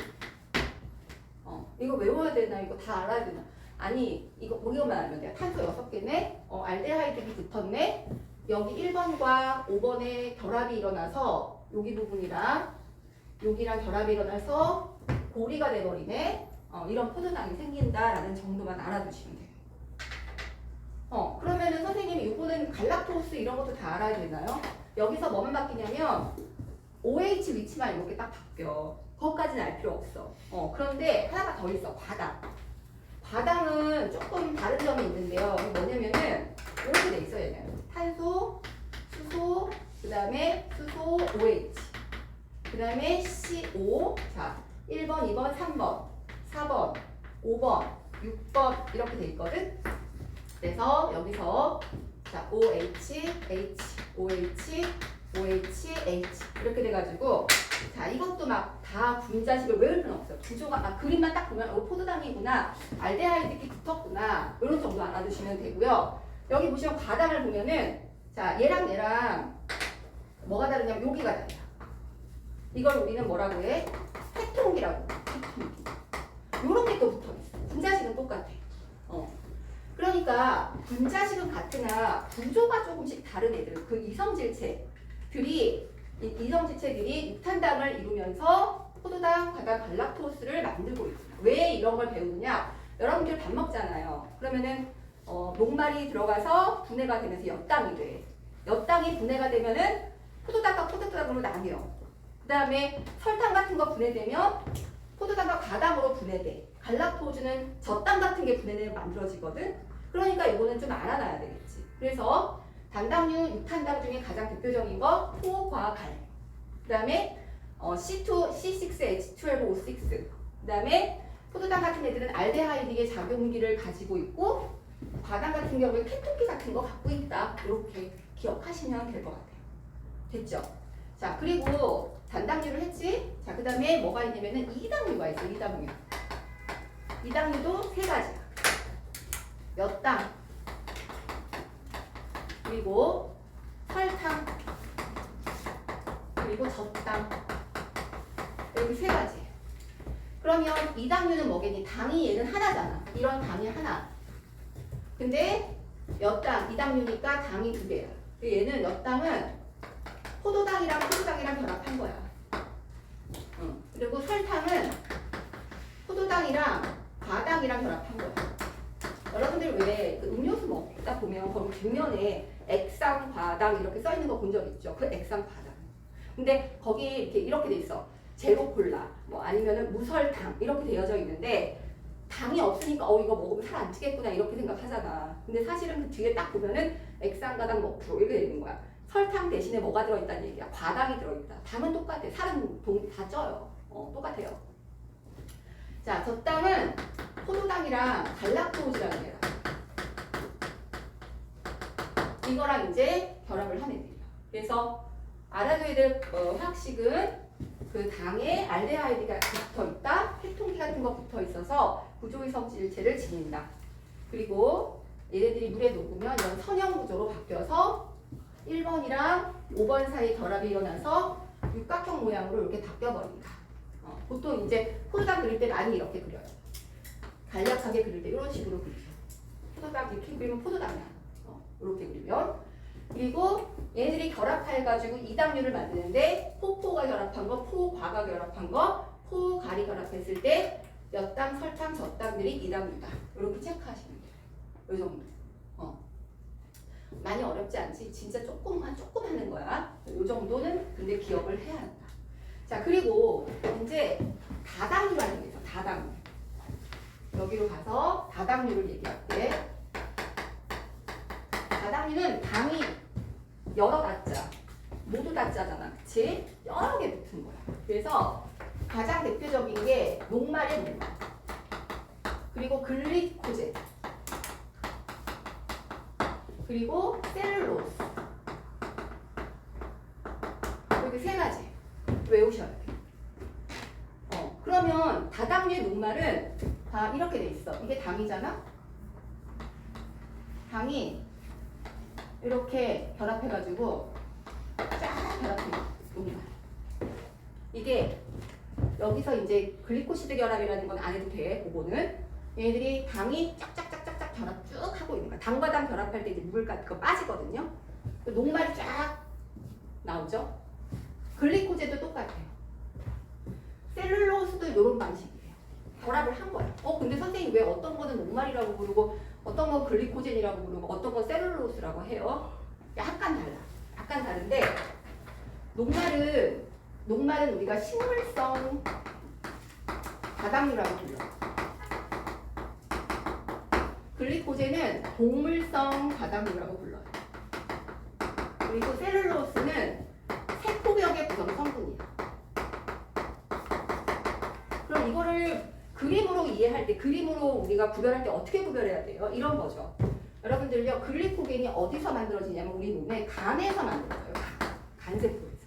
이거 외워야 되나? 이거 다 알아야 되나? 아니, 이거만 알면 돼요. 탄소 6개네? 알데하이드이 붙었네? 여기 1번과 5번에 결합이 일어나서 여기 부분이랑 여기랑 결합이 일어나서 고리가 돼버리네? 이런 포도당이 생긴다라는 정도만 알아두시면 돼요. 그러면은 선생님이 이거는 갈락토스 이런 것도 다 알아야 되나요? 여기서 뭐만 바뀌냐면 OH 위치만 이렇게 딱 바뀌어. 그것까지는 알 필요 없어. 그런데 하나가 더 있어. 과당. 과당은 조금 다른 점이 있는데요. 뭐냐면은 이렇게 돼 있어요. 얘는. 탄소, 수소, 그 다음에 수소, OH. 그 다음에 CO. 자, 1번, 2번, 3번, 4번, 5번, 6번 이렇게 돼 있거든. 그래서 여기서 자, OH, H, OH, OH, H 이렇게 돼가지고 자, 이것도 막 다 분자식을 외울 필요는 없어요. 구조가 그림만 딱 보면 포도당이구나, 알데하이드이 붙었구나 이런 정도 알아두시면 되고요. 여기 보시면 과당을 보면은 자, 자, 얘랑 뭐가 다르냐면 여기가 달라. 이걸 우리는 뭐라고 해? 해통기라고. 해통기. 요런 게 또 붙어 있어. 분자식은 똑같아. 그러니까 분자식은 같으나 구조가 조금씩 다른 애들, 그 이성질체들이 육탄당을 이루면서 포도당, 과당, 갈락토스를 만들고 있구나. 왜 이런 걸 배우느냐? 여러분들 밥 먹잖아요. 그러면은 녹말이 들어가서 분해가 되면서 엿당이 돼. 엿당이 분해가 되면은 포도당과 포도당으로 나뉘어. 그 다음에 설탕 같은 거 분해되면 포도당과 과당으로 분해돼. 갈락토즈는 젖당 같은 게 분해되면 만들어지거든. 그러니까 이거는 좀 알아놔야 되겠지. 그래서 단당류, 육탄당 중에 가장 대표적인 거 포, 과, 갈. 그 다음에 C2, C6H12O6. 그 다음에 포도당 같은 애들은 알데하이드의 작용기를 가지고 있고, 과당 같은 경우에 케톤기 같은 거 갖고 있다. 이렇게 기억하시면 될 것 같아요. 됐죠? 자, 그리고 단당류를 했지? 자, 그 다음에 뭐가 있냐면은 이당류가 있어. 이당류. 이당류도 세 가지야. 엿당, 그리고 설탕, 그리고 젖당. 여기 세 가지. 그러면 이당류는 뭐겠니? 당이 얘는 하나잖아. 이런 당이 하나. 근데 엿당, 이당류니까 당이 두 개야. 얘는 엿당은 포도당이랑 결합한 거야. 그리고 설탕은 포도당이랑 과당이랑 결합한 거야. 여러분들 왜 그 음료수 먹다 보면 거기 뒷면에 액상, 과당 이렇게 써 있는 거 본 적 있죠? 그 액상, 과당. 근데 거기 이렇게 돼 있어. 제로 콜라, 뭐 아니면은 무설탕 이렇게 되어져 있는데 당이 없으니까 이거 먹으면 살 안 찌겠구나 이렇게 생각하잖아. 근데 사실은 그 뒤에 딱 보면은 액상, 과당, 뭐 프로 이렇게 되는 거야. 설탕 대신에 뭐가 들어있다는 얘기야? 과당이 들어있다. 당은 똑같아. 살은 다 쪄요. 똑같아요. 자, 젖당은 포도당이랑 갈락토즈라는 애라. 이거랑 이제 결합을 하는 애들이야. 그래서 알아둬야 될 화학식은 그 당에 알데하이드가 붙어 있다. 해통기 같은 거 붙어 있어서 구조이성질체를 지닌다. 그리고 얘네들이 물에 녹으면 이런 선형 구조로 바뀌어서 1번이랑 5번 사이 결합이 일어나서 육각형 모양으로 이렇게 바뀌어버린다. 보통 이제 포도당 그릴 때 많이 이렇게 그려요. 간략하게 그릴 때 이런 식으로 그리죠. 포도당 이렇게 그리면 포도당이야. 이렇게 그리면. 그리고 얘네들이 결합해가지고 이당류를 만드는데 포가 결합한 거, 포과가 결합한 거, 포갈이 결합했을 때 엿당, 설탕, 젖당들이 이당류다. 이렇게 체크하시면 돼요. 이 정도. 많이 어렵지 않지? 진짜 조금 하는 거야. 이 정도는 근데 기억을 해야 한다. 자, 그리고 이제 다당류라는 게 있어. 다당류. 여기로 가서 다당류를 얘기할게. 다당류는 당이 여러 다자, 모두 다자잖아, 그치? 여러 개 붙은 거야. 그래서 가장 대표적인 게 녹말의 녹말, 그리고 글리코제, 그리고 셀룰로스. 이렇게 세 가지 외우셔야 돼. 그러면 다당류의 녹말은 다 이렇게 돼 있어. 이게 당이잖아? 당이 이렇게 결합해가지고 쫙 결합해. 녹말. 이게 여기서 이제 글리코시드 결합이라는 건 안 해도 돼. 그거는 얘네들이 당이 쫙쫙쫙쫙쫙 결합 쭉 하고 있는 거야. 당과 당 결합할 때 이제 물 같은 거 빠지거든요. 녹말이 쫙 나오죠. 글리코제도 똑같아요. 셀룰로스도 이런 방식이에요. 결합을 한 거야. 근데 선생님 왜 어떤 거는 녹말이라고 부르고 어떤 건 글리코젠이라고 부르고 어떤 건 셀룰로스라고 해요? 약간 달라. 약간 다른데 녹말은 우리가 식물성 다당류라고 불러. 글리코젠은 동물성 다당류라고 불러요. 그리고 셀룰로스는 세포벽의 구성 성분이야. 그럼 이거를 그림으로 이해할 때, 그림으로 우리가 구별할 때 어떻게 구별해야 돼요? 이런 거죠. 여러분들요, 글리코겐이 어디서 만들어지냐면 우리 몸의 간에서 만들어져요. 간세포에서.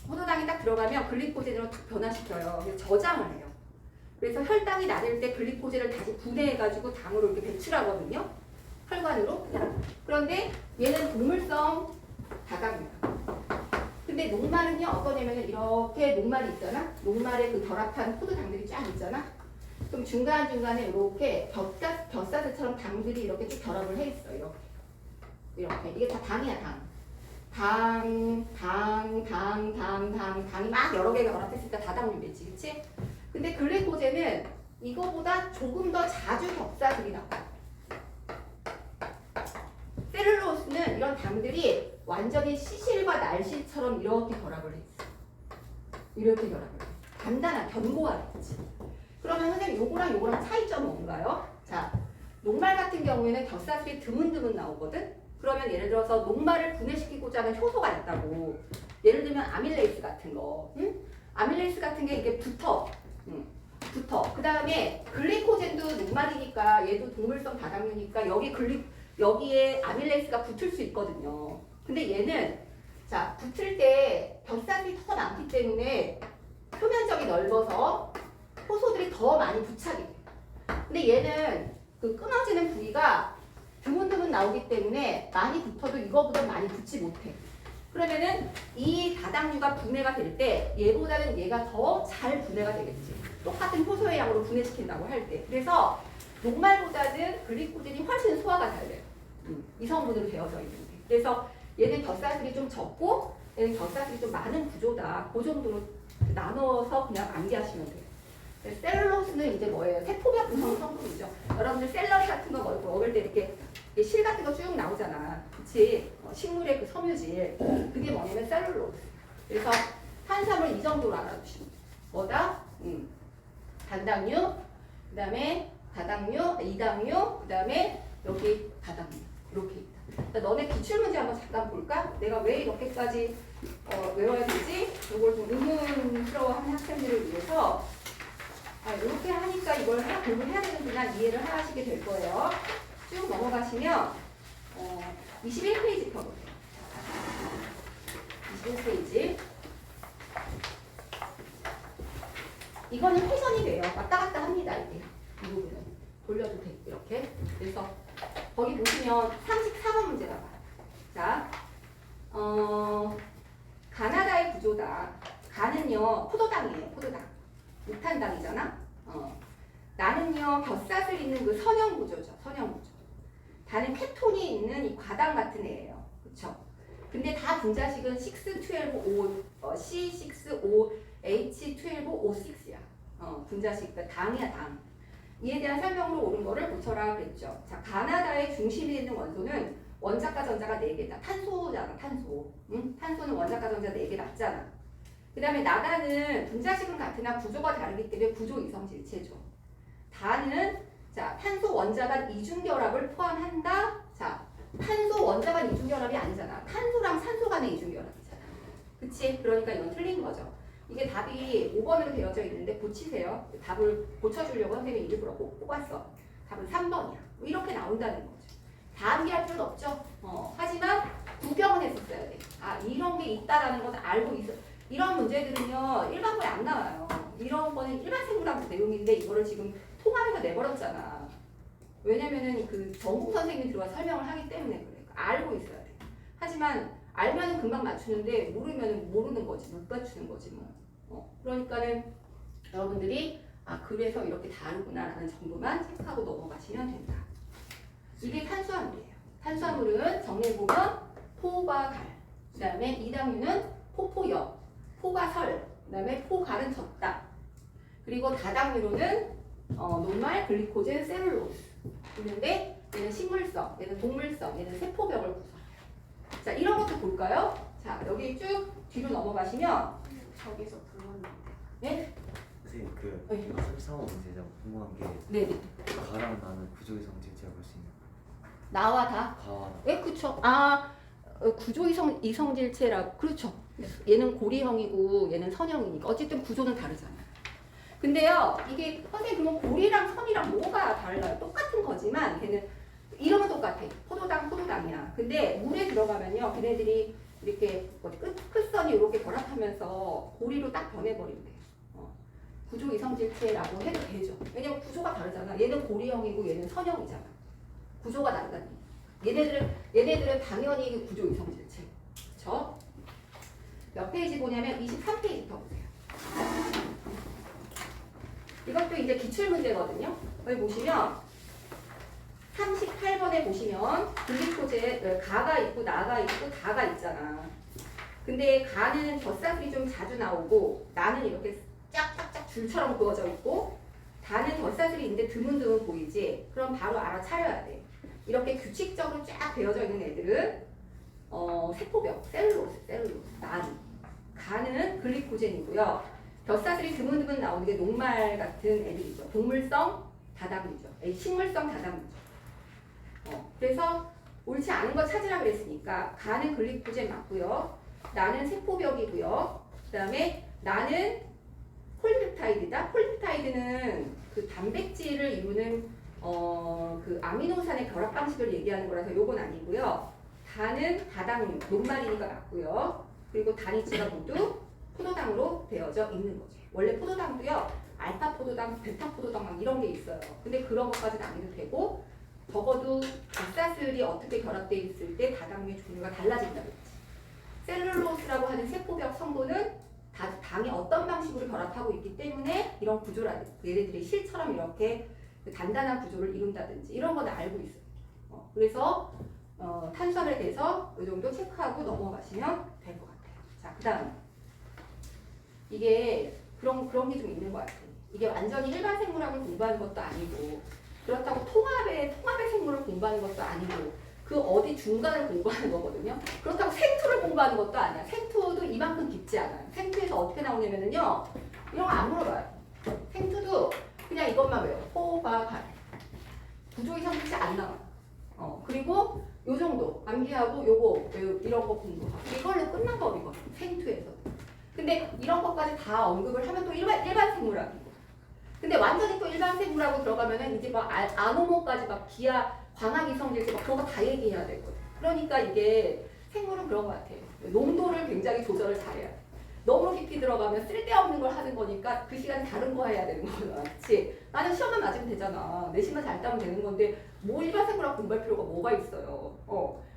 포도당이 딱 들어가면 글리코젠으로 딱 변화시켜요. 그래서 저장을 해요. 그래서 혈당이 낮을 때 글리코젠을 다시 분해해가지고 당으로 이렇게 배출하거든요. 혈관으로. 그런데 얘는 동물성 다당류. 근데 녹말은요 어떠냐면은 이렇게 녹말이 있잖아. 녹말에 그 결합한 포도당들이 쫙 있잖아. 그럼 중간중간에 이렇게 벼사슬처럼 당들이 이렇게 쭉 결합을 해 있어. 이렇게. 이게 다 당이야, 당이 막 여러 개가 결합했을 때 다당류겠지, 그치? 근데 글리코젠은 이거보다 조금 더 자주 겹사슬이 나와. 셀룰로스는 이런 당들이 완전히 시실과 날실처럼 이렇게 결합을 했어. 이렇게 결합을 해. 단단한, 견고하겠지. 그러면 선생님 요거랑 차이점은 뭔가요? 자, 녹말 같은 경우에는 겹사슬이 드문드문 나오거든? 그러면 예를 들어서 녹말을 분해시키고자 하는 효소가 있다고. 예를 들면 아밀레이스 같은 거. 응? 아밀레이스 같은 게 이게 붙어. 그 다음에 글리코젠도 녹말이니까 얘도 동물성 다당류니까 여기에 아밀레이스가 붙을 수 있거든요. 근데 얘는 자 붙을 때 벼사슬이 더 많기 때문에 표면적이 넓어서 효소들이 더 많이 부착이 돼. 근데 얘는 그 끊어지는 부위가 드문드문 나오기 때문에 많이 붙어도 이거보다 많이 붙지 못해. 그러면은 이 다당류가 분해가 될 때 얘보다는 얘가 더 잘 분해가 되겠지. 똑같은 효소의 양으로 분해시킨다고 할 때. 그래서 녹말보다는 글리코젠이 훨씬 소화가 잘 돼요. 이 성분으로 되어져 있는데. 그래서 얘는 벼사슬이 좀 적고 얘는 벼사슬이 좀 많은 구조다. 그 정도로 나눠서 그냥 암기하시면 돼요. 셀룰로스는 이제 뭐예요? 세포벽 구성 성분이죠. 여러분들 샐러리 같은 거 먹을 때 이렇게 실 같은 거 쭉 나오잖아. 그치? 식물의 그 섬유질. 그게 뭐냐면 셀룰로스. 그래서 탄수화물 이 정도로 알아두시면 돼요. 뭐다? 단당류, 그 다음에 다당류, 이당류, 그 다음에 여기 다당류. 이렇게 있다. 너네 기출문제 한번 잠깐 볼까? 내가 왜 이렇게까지 외워야 되지? 이걸 좀 의문스러워하는 학생들을 위해서 이렇게 하니까 이걸 하나 공부해야 되는구나 이해를 하시게 될 거예요. 쭉 넘어가시면 21페이지 펴보세요. 21페이지. 이거는 회전이 돼요. 왔다 갔다 합니다. 이게. 이 부분은. 돌려도 돼. 이렇게. 그래서 거기 보시면 34번 문제 나와요. 자, 가나다의 구조다. 가는요, 포도당이에요. 포도당. 육탄당이잖아. 나는요, 벼사슬 있는 그 선형 구조죠. 선형 구조. 다는 케톤이 있는 이 과당 같은 애예요. 그쵸? 근데 다 분자식은 6,12,O, C6O, H12O6야. 분자식, 그러니까 당이야, 당. 이에 대한 설명으로 옳은 거를 고쳐라 그랬죠. 자, 가나다의 중심이 있는 원소는 원자과 전자가 4개다. 탄소잖아, 탄소. 응? 탄소는 원자과 전자 4개 맞잖아. 그 다음에 나다는 분자식은 같으나 구조가 다르기 때문에 구조 이성질체죠. 다는 자 탄소 원자간 이중결합을 포함한다. 자 탄소 원자간 이중결합이 아니잖아. 탄소랑 산소 간의 이중결합이잖아. 그치? 그러니까 이건 틀린 거죠. 이게 답이 5번으로 되어져 있는데 고치세요. 답을 고쳐주려고 선생님이 일부러 뽑았어. 답은 3번이야. 이렇게 나온다는 거죠. 다 암기할 필요는 없죠. 하지만 구경은 했었어야 돼. 아 이런 게 있다라는 건 알고 있어. 이런 문제들은요 일반고에 안 나와요. 이런 거는 일반생물학 내용인데 이거를 지금 통합해서 내버렸잖아. 왜냐면은 그 전공 선생님이 들어와 설명을 하기 때문에 그래. 알고 있어야 돼. 하지만 알면은 금방 맞추는데 모르면은 모르는 거지. 못 맞추는 거지 뭐. 그러니까는 여러분들이 아 그래서 이렇게 다르구나라는 정도만 체크하고 넘어가시면 된다. 이게 탄수화물이에요. 탄수화물은 정리해보면 포과 갈, 그 다음에 이당류는 포포역, 포가 설, 그 다음에 포갈은 젖다. 그리고 다당류로는 녹말, 글리코젠, 셀룰로스 있는데 얘는 식물성, 얘는 동물성, 얘는 세포벽을 구성해요. 자 이런 것도 볼까요? 자 여기 쭉 뒤로 넘어가시면 저기서 불렀는데. 네? 선생님 그 33번 문제죠. 궁금한 게 네네. 가랑 나는 구조이성 질체가 볼 수 있는 나와 다? 가와 예, 그쵸. 구조 이성질체라고. 그렇죠. 얘는 고리형이고 얘는 선형이니까. 어쨌든 구조는 다르잖아요. 근데요, 이게 선생님 그러면 고리랑 선이랑 뭐가 달라요? 똑같은 거지만 걔는 이름은 똑같아. 포도당이야. 근데 물에 들어가면요, 걔네들이 이렇게 끝선이 이렇게 결합하면서 고리로 딱 변해버린대요. 구조 이성질체라고 해도 되죠. 왜냐면 구조가 다르잖아. 얘는 고리형이고 얘는 선형이잖아. 구조가 다르다니. 얘네들은 당연히 구조 이성질체. 그쵸? 몇 페이지 보냐면 23페이지부터 보세요. 이것도 이제 기출문제거든요. 여기 보시면 38번에 보시면 글리코제 가가 있고 나가 있고 다가 있잖아. 근데 가는 젖사슬이 좀 자주 나오고 나는 이렇게 짝짝짝 줄처럼 그어져 있고 다는 젖사슬이 있는데 드문드문 보이지? 그럼 바로 알아차려야 돼. 이렇게 규칙적으로 쫙 되어져 있는 애들은 세포벽, 셀룰로스, 나는. 가는 글리코젠이고요. 젖사슬이 드문드문 나오는 게 녹말 같은 애들이죠. 동물성 다당류죠. 식물성 다당류죠. 그래서 옳지 않은 거 찾으라 그랬으니까 가는 글리코젠 맞고요. 나는 세포벽이고요. 그 다음에 나는 폴리펩타이드다. 폴리펩타이드는 그 단백질을 이루는 그 아미노산의 결합 방식을 얘기하는 거라서 요건 아니고요. 다는 다당류, 녹말이니까 맞고요. 그리고 단위치가 모두 포도당으로 되어져 있는 거죠. 원래 포도당도요. 알파 포도당, 베타 포도당 막 이런 게 있어요. 근데 그런 것까지는 안 해도 되고 적어도 젖사슬이 어떻게 결합되어 있을 때 다당류의 종류가 달라진다고 했지. 셀룰로스라고 하는 세포벽 성분은 당이 어떤 방식으로 결합하고 있기 때문에 이런 구조라든지 얘네들이 실처럼 이렇게 단단한 구조를 이룬다든지 이런 건 알고 있어요. 그래서 탄수화물에 대해서 이 정도 체크하고 넘어가시면 될 것 같아요. 자, 그 다음 이게 그런 게 좀 있는 것 같아요. 이게 완전히 일반 생물학을 공부하는 것도 아니고 그렇다고 통합의 생물을 공부하는 것도 아니고 그 어디 중간을 공부하는 거거든요. 그렇다고 생투를 공부하는 것도 아니야. 생투도 이만큼 깊지 않아요. 생투에서 어떻게 나오냐면요. 이런 거 안 물어봐요. 생투도 그냥 이것만 외워. 호바갈. 부족이 성질이 안 나와요. 그리고 요 정도 암기하고 요거 이런 거 공부하고 이걸로 끝난 법이거든요. 생투에서. 근데 이런 것까지 다 언급을 하면 또 일반 생물학이고. 근데 완전히 또 일반 생물하고 들어가면은 이제 막 아노모까지 막 기하 광학 이성질계 막 그런 거 다 얘기해야 되거든. 그러니까 이게 생물은 그런 것 같아요. 농도를 굉장히 조절을 잘해야 돼. 너무 깊이 들어가면 쓸데없는 걸 하는 거니까 그 시간에 다른 거 해야 되는 거잖아. 그치? 나는 시험만 맞으면 되잖아. 내신만 잘 따면 되는 건데 뭐 일반 생물학 공부할 필요가 뭐가 있어요.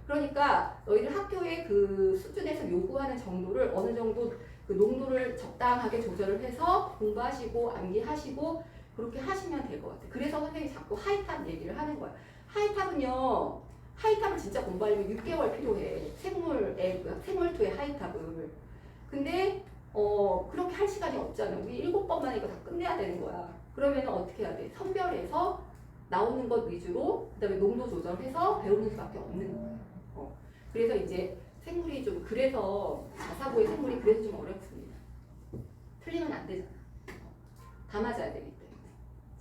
그러니까 너희들 학교의 그 수준에서 요구하는 정도를 어느 정도 그 농도를 적당하게 조절을 해서 공부하시고 암기하시고 그렇게 하시면 될 것 같아요. 그래서 선생님이 자꾸 하이탑 얘기를 하는 거야. 하이탑을 진짜 공부하려면 6개월 필요해. 생물2의 하이탑을. 근데 그렇게 할 시간이 없잖아. 우리 7번만에 이거 다 끝내야 되는 거야. 그러면 어떻게 해야 돼? 선별해서 나오는 것 위주로 그다음에 농도 조절해서 배우는 수밖에 없는 거야. 그래서 이제 생물이 좀 그래서 자사고의 생물이 그래서 좀 어렵습니다. 틀리면 안 되잖아. 다 맞아야 되기 때문에.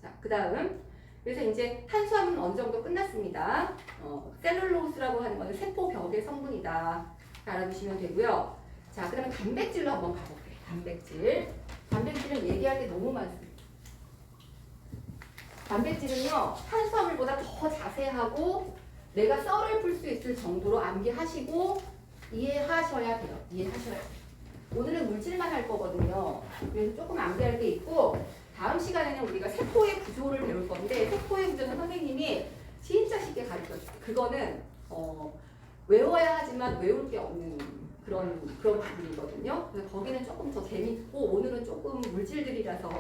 자, 그 다음 그래서 이제 탄수화물은 어느 정도 끝났습니다. 셀룰로스라고 하는 것은 세포벽의 성분이다. 알아두시면 되고요. 자, 그 다음에 단백질로 한번 가볼게요. 단백질은 얘기할 게 너무 많습니다. 단백질은요, 탄수화물보다 더 자세하고 내가 썰을 풀 수 있을 정도로 암기하시고 이해하셔야 돼요. 오늘은 물질만 할 거거든요. 그래서 조금 암기할 게 있고 다음 시간에는 우리가 세포의 구조를 배울 건데 세포의 구조는 선생님이 진짜 쉽게 가르쳐줘요. 그거는 외워야 하지만 외울 게 없는 그런 부분이거든요. 그래서 거기는 조금 더 재밌고 오늘은 조금 물질들이라서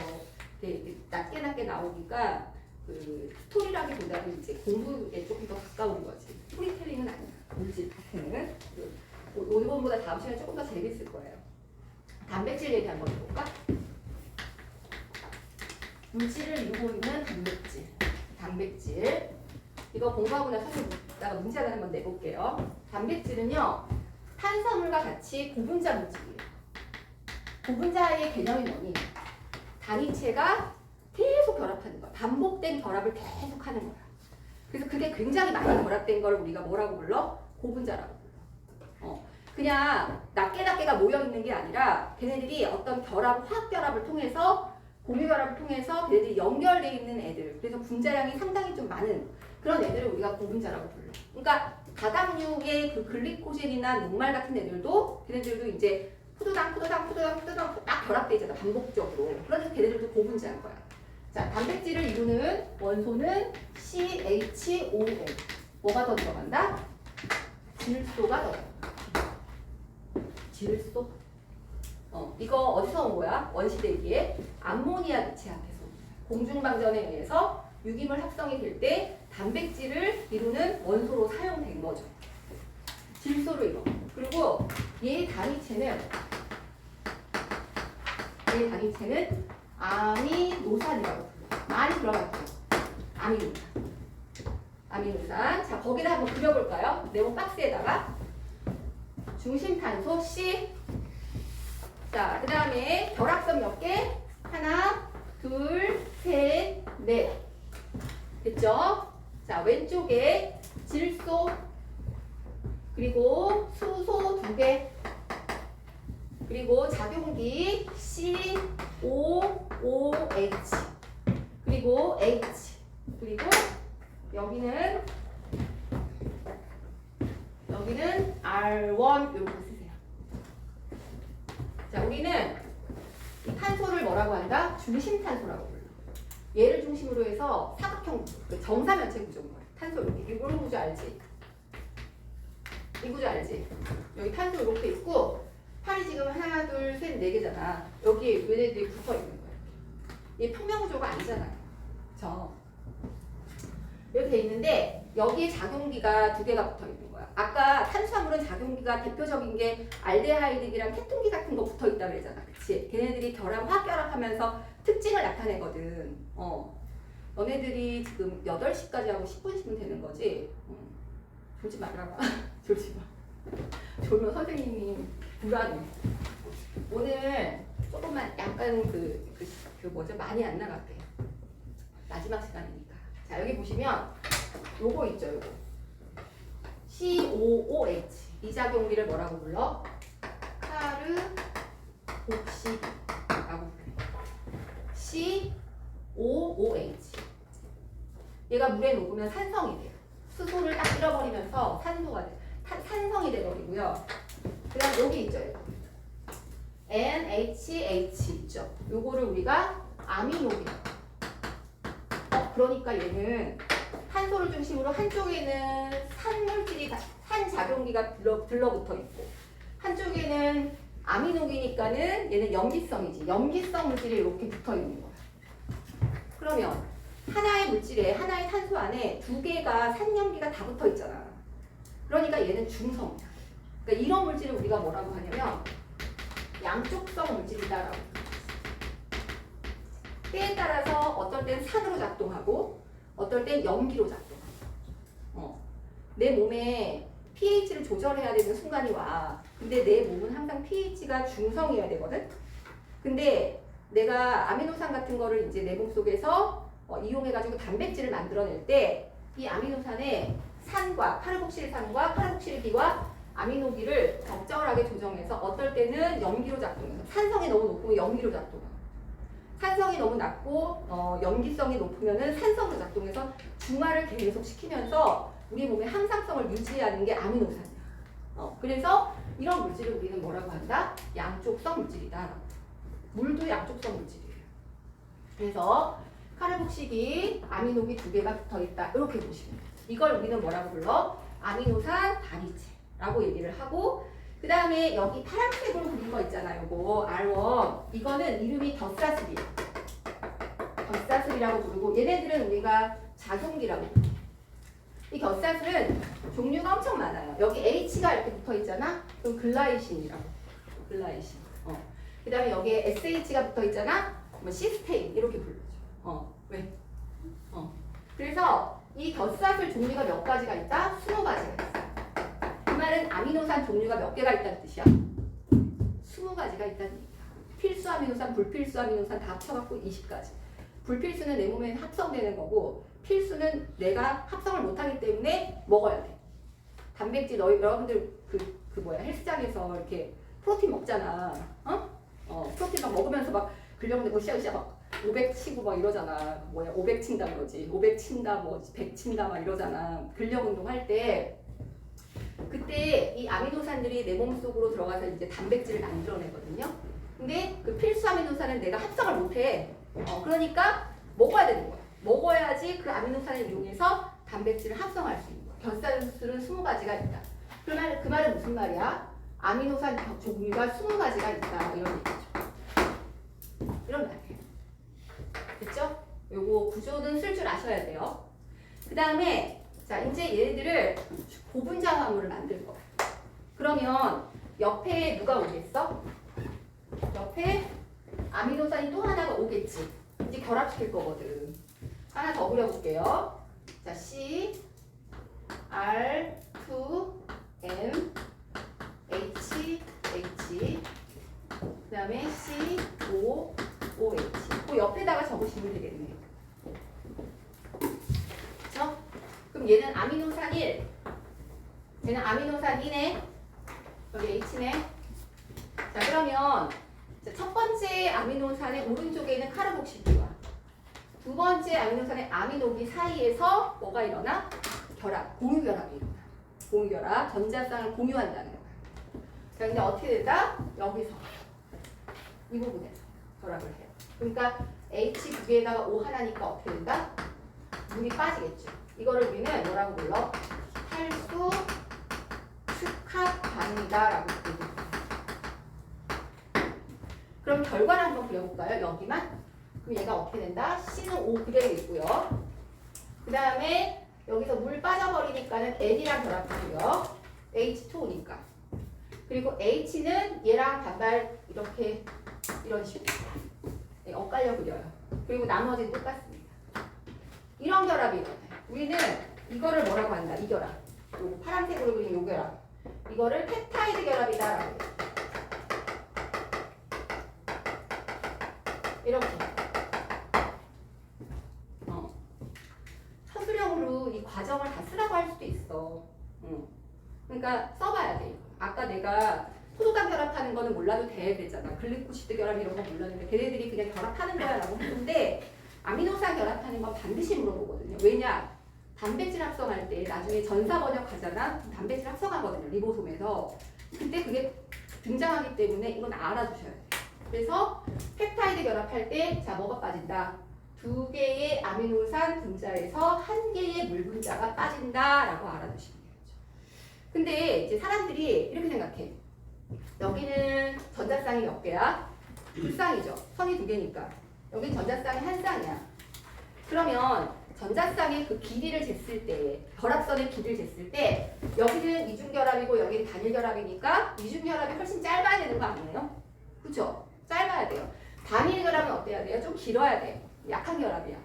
낮게 나오니까 그 스토리라기보다는 이제 공부에 조금 더 가까운 거지. 스토리텔링은 아니야. 물질 파트는. 오늘보다 다음 시간에 조금 더 재밌을 거예요. 단백질 얘기 한번 해볼까? 물질을 이루고 있는 단백질. 이거 공부하고 나서 이따가 문제 하나 한번 내볼게요. 단백질은요, 탄수화물과 같이 고분자 물질이에요. 고분자의 개념이 뭐니? 단위체가 계속 결합하는 거야. 반복된 결합을 계속 하는 거야. 그래서 그게 굉장히 많이 결합된 걸 우리가 뭐라고 불러? 고분자라고 불러. 그냥 낱개가 모여 있는 게 아니라 걔네들이 어떤 화학 결합을 통해서 공유 결합을 통해서 걔네들이 연결되어 있는 애들. 그래서 분자량이 상당히 좀 많은 그런 애들을 우리가 고분자라고 불러. 그러니까 다당류의 그 글리코젠이나 녹말 같은 애들도 걔네들도 이제 포도당 딱 결합되어 있잖아. 반복적으로. 그래서 걔네들도 고분자인 거야. 자, 단백질을 이루는 원소는 CHON. 뭐가 더 들어간다? 질소가 더 들어간다. 질소. 이거 어디서 온 거야? 원시대기에 암모니아 기체한테서 온 거야. 공중방전에 의해서 유기물 합성이 될 때 단백질을 이루는 원소로 사용된 거죠. 질소로 이거. 그리고 얘 단위체는 아미노산이라고 불러요. 많이 들어갔죠. 아미노산. 자, 거기다 한번 그려볼까요? 네모 박스에다가 중심탄소 C. 자, 그 다음에 결합선 몇 개? 하나, 둘, 셋, 넷. 됐죠? 자, 왼쪽에 질소, 그리고 수소 2개, 그리고 작용기 COOH, 그리고 H, 그리고 여기는 R1 이렇게 쓰세요. 자, 우리는 이 탄소를 뭐라고 한다? 중심탄소라고 불러. 얘를 중심으로 해서 사각형 정사면체 구조인 거야. 탄소 이렇게 이런 구조 알지? 이 구조 알지? 여기 탄소 이렇게 있고 팔이 지금 하나, 둘, 셋, 네 개잖아. 여기에 얘네들이 붙어 있는 거야. 얘 평면 구조가 아니잖아요. 그쵸? 이렇게 돼 있는데 여기에 작용기가 2개가 붙어 있는 거야. 아까 탄수화물은 작용기가 대표적인 게 알데하이드랑 케톤기 같은 거 붙어 있다 그랬잖아. 그치? 걔네들이 화결합하면서 특징을 나타내거든. 너네들이 지금 8시까지 하고 10분 쉬면 되는 거지? 졸지 말아라. 졸지 마. 졸면 선생님이 불안해. 오늘 조금만 약간 뭐죠? 많이 안 나갈게요. 마지막 시간이니까. 자, 여기 보시면 요거 있죠, 요거. COOH. 이 작용기를 뭐라고 불러? 카르복시라고 불러. COOH. 얘가 물에 녹으면 산성이 돼요. 수소를 딱 잃어버리면서 산소가 돼. 산성이 돼버리고요. 그 다음 여기 있죠, 여기. NHH 있죠. 요거를 우리가 아미노기. 그러니까 얘는 탄소를 중심으로 한쪽에는 산 작용기가 들러붙어 있고 한쪽에는 아미노기니까는 얘는 염기성이지. 염기성 물질이 이렇게 붙어 있는 거야. 그러면 하나의 물질에 하나의 탄소 안에 2개가 산염기가 다 붙어 있잖아. 그러니까 얘는 중성이야. 그러니까 이런 물질을 우리가 뭐라고 하냐면 양쪽성 물질이다라고. 때에 따라서 어떨 땐 산으로 작동하고 어떨 땐 염기로 작동하고. 내 몸에 pH를 조절해야 되는 순간이 와. 근데 내 몸은 항상 pH가 중성이어야 되거든. 근데 내가 아미노산 같은 거를 이제 내 몸속에서 이용해가지고 단백질을 만들어낼 때 이 아미노산에 산과 카르복실산과 카르복실기와 아미노기를 적절하게 조정해서 어떨 때는 염기로 작동해서 산성이 너무 높으면 염기로 작동하고 산성이 너무 낮고 염기성이 높으면은 산성으로 작동해서 중화를 계속 시키면서 우리 몸의 항상성을 유지하는 게 아미노산이야. 그래서 이런 물질을 우리는 뭐라고 한다? 양쪽성 물질이다. 물도 양쪽성 물질이에요. 그래서 카르복시기, 아미노기 2개가 붙어있다. 이렇게 보시면 돼요. 이걸 우리는 뭐라고 불러? 아미노산 단위체라고 얘기를 하고 그 다음에 여기 파란색으로 그린 거 있잖아요. 요거 R1. 이거는 이름이 덧사슬이에요. 덧사슬이라고 부르고 얘네들은 우리가 작용기라고 불러요. 이 덧사슬은 종류가 엄청 많아요. 여기 H가 이렇게 붙어 있잖아. 그럼 글라이신이라고. 글라이신. 그 다음에 여기에 SH가 붙어 있잖아. 뭐 시스테인 이렇게 불러죠. 왜? 그래서 이 덧사슬 종류가 몇 가지가 있다? 20가지가 있어. 그 말은 아미노산 종류가 몇 개가 있다는 뜻이야? 20가지가 있다는 얘기야. 필수 아미노산, 불필수 아미노산 다 합쳐갖고 20가지. 불필수는 내 몸에 합성되는 거고 필수는 내가 합성을 못하기 때문에 먹어야 돼. 단백질 여러분들 헬스장에서 이렇게 프로틴 먹잖아. 프로틴 막 먹으면서 막 근력 내고 으쌰으쌰 막 500 치고 막 이러잖아. 500 친다 그러지. 500 친다, 100 친다 막 이러잖아. 근력 운동할 때 그때 이 아미노산들이 내 몸속으로 들어가서 이제 단백질을 만들어내거든요. 근데 그 필수 아미노산은 내가 합성을 못해. 그러니까 먹어야 되는 거야. 먹어야지 그 아미노산을 이용해서 단백질을 합성할 수 있는 거야. 덧사슬은 20가지가 있다. 그 말은 무슨 말이야? 아미노산 종류가 20가지가 있다. 이런 얘기죠. 이런 말이에요. 됐죠? 요거 구조는 쓸 줄 아셔야 돼요. 그 다음에 자 이제 얘네들을 고분자화합물을 만들 거야. 그러면 옆에 누가 오겠어? 옆에 아미노산이 또 하나가 오겠지. 이제 결합시킬 거거든. 하나 더 그려볼게요. 자, C, R, 2, M, H, H, 그 다음에 C, O, OH. 그 옆에다가 적으시면 되겠네요. 그쵸? 그럼 얘는 아미노산 1, 얘는 아미노산 2네. 여기 H네. 자, 그러면 첫 번째 아미노산의 오른쪽에 있는 카르복실기와 두 번째 아미노산의 아미노기 사이에서 뭐가 일어나? 결합, 공유결합이 일어나. 공유결합, 전자쌍을 공유한다는 거야. 자, 근데 어떻게 된다? 여기서 이 부분에서 결합을 해요. 그러니까 H 두 개에다가 O 하나니까 어떻게 된다? 물이 빠지겠죠. 이거를 우리는 뭐라고 불러? 탈수 축합 반응이다라고 부릅니다. 그럼 결과를 한번 그려볼까요? 여기만? 그럼 얘가 어떻게 된다? C는 O 그대로 있고요. 그 다음에 여기서 물 빠져버리니까는 N이랑 결합하고요. H2O니까. 그리고 H는 얘랑 반발 이렇게 이런 식으로 네, 엇갈려 그려요. 그리고 나머지는 똑같습니다. 이런 결합이 일어나요. 우리는 이거를 뭐라고 한다? 이 결합. 요거 파란색으로 그린 요 결합. 이거를 펩타이드 결합이다라고 해요. 이렇게. 서술형으로 이 과정을 다 쓰라고 할 수도 있어. 그러니까 써봐야 돼. 아까 내가 포도당 결합하는 거는 몰라도 돼 그랬잖아. 글리코시드 결합 이런 거 몰랐는데 걔네들이 그냥 결합하는 거야 라고 했는데 아미노산 결합하는 건 반드시 물어보거든요. 왜냐? 단백질 합성할 때 나중에 전사 번역하잖아. 단백질 합성하거든요. 리보솜에서. 그때 그게 등장하기 때문에 이건 알아두셔야 돼요. 그래서 펩타이드 결합할 때 자 뭐가 빠진다? 두 개의 아미노산 분자에서 한 개의 물 분자가 빠진다라고 알아두시면 되겠죠. 근데 이제 사람들이 이렇게 생각해. 여기는 전자쌍이 몇 개야? 두 쌍이죠. 선이 두 개니까. 여긴 전자쌍이 한 쌍이야. 그러면 전자쌍의 그 길이를 쟀을 때, 결합선의 길이를 쟀을 때 여기는 이중결합이고 여기는 단일결합이니까 이중결합이 훨씬 짧아야 되는 거 아니에요? 그쵸? 짧아야 돼요. 단일결합은 어때야 돼요? 좀 길어야 돼요. 약한 결합이야.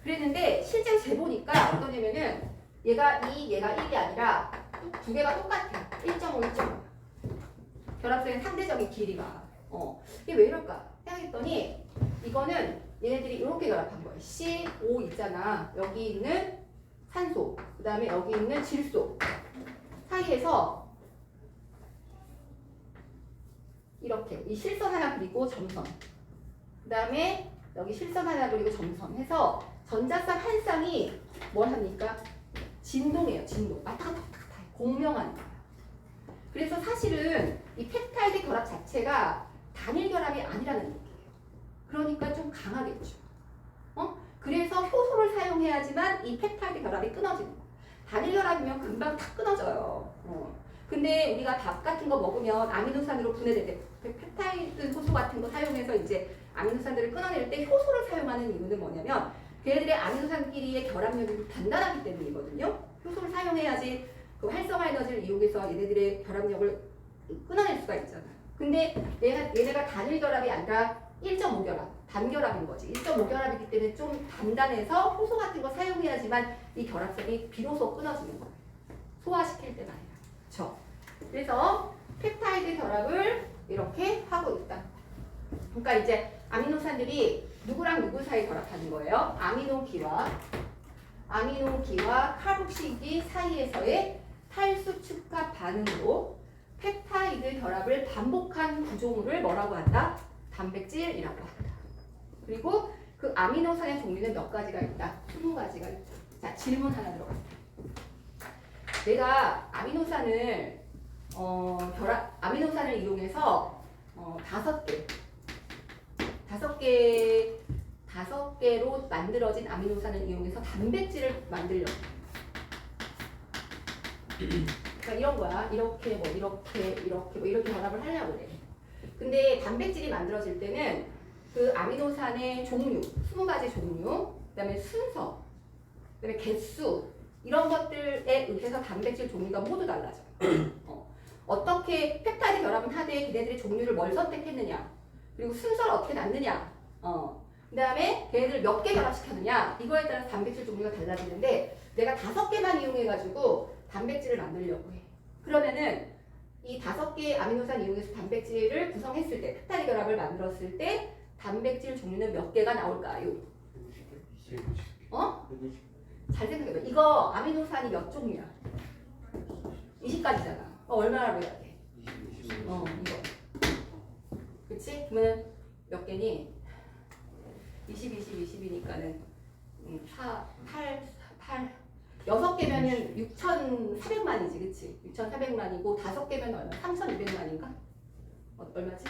그랬는데 실제 재보니까 어떠냐면은 얘가 2, 얘가 1이 아니라 두 개가 똑같아. 1.5, 1.5. 결합선의 상대적인 길이가. 이게 왜 이럴까? 생각했더니 이거는 얘네들이 이렇게 결합한 거예요. CO 있잖아. 여기 있는 산소, 그 다음에 여기 있는 질소 사이에서 이렇게 이 실선 하나 그리고 점선, 그 다음에 여기 실선 하나 그리고 점선 해서 전자쌍 한 쌍이 뭘 합니까? 진동이에요. 진동. 왔다 갔다 왔다 갔다 해요. 공명하는 거예요. 그래서 사실은 이 펩타이드 결합 자체가 단일 결합이 아니라는 얘기예요. 그러니까 좀 강하겠죠. 그래서 효소를 사용해야지만 이 펩타이드 결합이 끊어지는 거예요. 단일 결합이면 금방 탁 끊어져요. 근데 우리가 밥 같은 거 먹으면 아미노산으로 분해될 때 펩타이드 효소 같은 거 사용해서 이제 아미노산들을 끊어낼 때 효소를 사용하는 이유는 뭐냐면 걔네들의 아미노산끼리의 결합력이 단단하기 때문이거든요. 효소를 사용해야지 그 활성화 에너지를 이용해서 얘네들의 결합력을 끊어낼 수가 있잖아요. 근데 얘네가 단일 결합이 아니라 1.5 결합, 단결합인 거지. 1.5 결합이기 때문에 좀 단단해서 효소 같은 거 사용해야지만 이 결합선이 비로소 끊어지는 거예요. 소화시킬 때 말이야. 그렇죠? 그래서 펩타이드 결합을 이렇게 하고 있다. 그러니까 이제 아미노산들이 누구랑 누구 사이 결합하는 거예요? 아미노기와 카복식이 사이에서의 탈수 축합 반응으로 펩타이드 결합을 반복한 구조물을 뭐라고 한다? 단백질이라고 한다. 그리고 그 아미노산의 종류는 몇 가지가 있다? 20가지가 있다. 자, 질문 하나 들어갑니다. 내가 아미노산을 아미노산을 이용해서 5개로 만들어진 아미노산을 이용해서 단백질을 만들려고. 그러니까 이런 거야. 이렇게 뭐 이렇게 결합을 하려고 그래. 근데 단백질이 만들어질 때는 그 아미노산의 종류, 20가지 종류, 그다음에 순서, 그다음에 개수 이런 것들에 의해서 단백질 종류가 모두 달라져. 어떻게 펩타이드 결합은 하되 걔네들이 종류를 뭘 선택했느냐, 그리고 순서를 어떻게 놨느냐, 그다음에 걔네들 몇 개 결합시켰느냐, 이거에 따라서 단백질 종류가 달라지는데 내가 5개만 이용해가지고 단백질을 만들려고 해. 그러면은 이 5개의 아미노산 이용해서 단백질을 구성했을 때, 펩타이드 결합을 만들었을 때 단백질 종류는 몇 개가 나올까요? 잘 생각해봐. 이거 아미노산이 몇 종류야? 20가지잖아. 얼마나 해야 돼? 이거. 그치? 그러면 몇 개니? 20, 20, 20이니까는 4, 8, 6개면은 6,400만이지, 그치? 6,400만이고 5개면 얼마? 3,200만인가? 얼마지?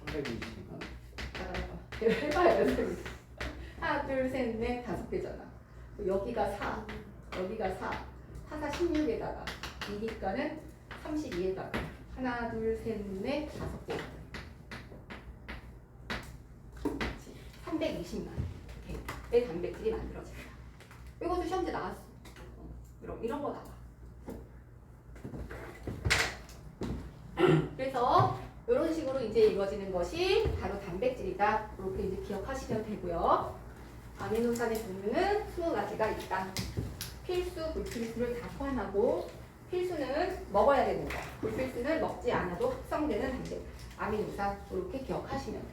320. 해봐요. 하나, 둘, 셋, 넷, 5개잖아. 여기가 4, 여기가 4, 4, 4, 16에다가 2니까는 32에다가 하나, 둘, 셋, 넷, 5개. 320만 개의 단백질이 만들어진다. 이것도 시험지 나왔어. 이런 거 나와. 그래서 이런 식으로 이제 이루어지는 것이 바로 단백질이다. 이렇게 이제 기억하시면 되고요. 아미노산의 종류는 20가지가 있다. 필수, 불필수를 다 포함하고, 필수는 먹어야 되는 거, 불필수는 먹지 않아도 합성되는 단백, 아미노산, 이렇게 기억하시면 돼요.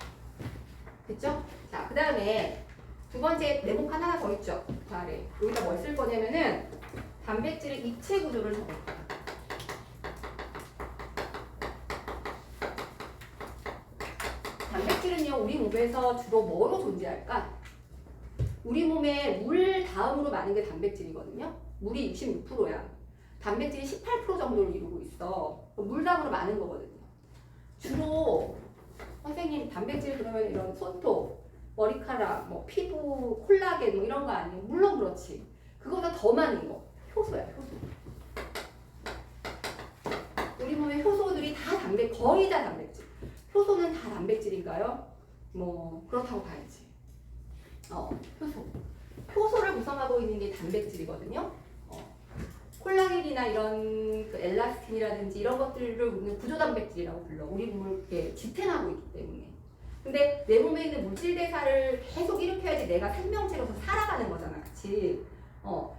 됐죠? 자, 그 다음에 두 번째 네모칸 하나 더 있죠? 그 아래. 여기다 뭘 쓸 거냐면은 단백질의 입체 구조를 적을 거야. 단백질은요, 우리 몸에서 주로 뭐로 존재할까? 우리 몸에 물 다음으로 많은 게 단백질이거든요. 물이 66%야. 단백질이 18% 정도를 이루고 있어. 물 다음으로 많은 거거든요. 주로 선생님 단백질 그러면 이런 손톱, 머리카락, 뭐 피부, 콜라겐 뭐 이런 거 아니에요? 물론 그렇지. 그거보다 더 많은 거 효소야, 효소. 우리 몸의 효소들이 다 거의 다 단백질. 효소는 다 단백질인가요? 뭐 그렇다고 봐야지. 효소. 효소를 구성하고 있는 게 단백질이거든요. 콜라겐이나 이런 그 엘라스틴이라든지 이런 것들을 우리는 구조 단백질이라고 불러. 우리 몸을 이렇게 지탱하고 있기 때문에. 근데 내 몸에 있는 물질 대사를 계속 일으켜야지 내가 생명체로서 살아가는 거잖아, 그치?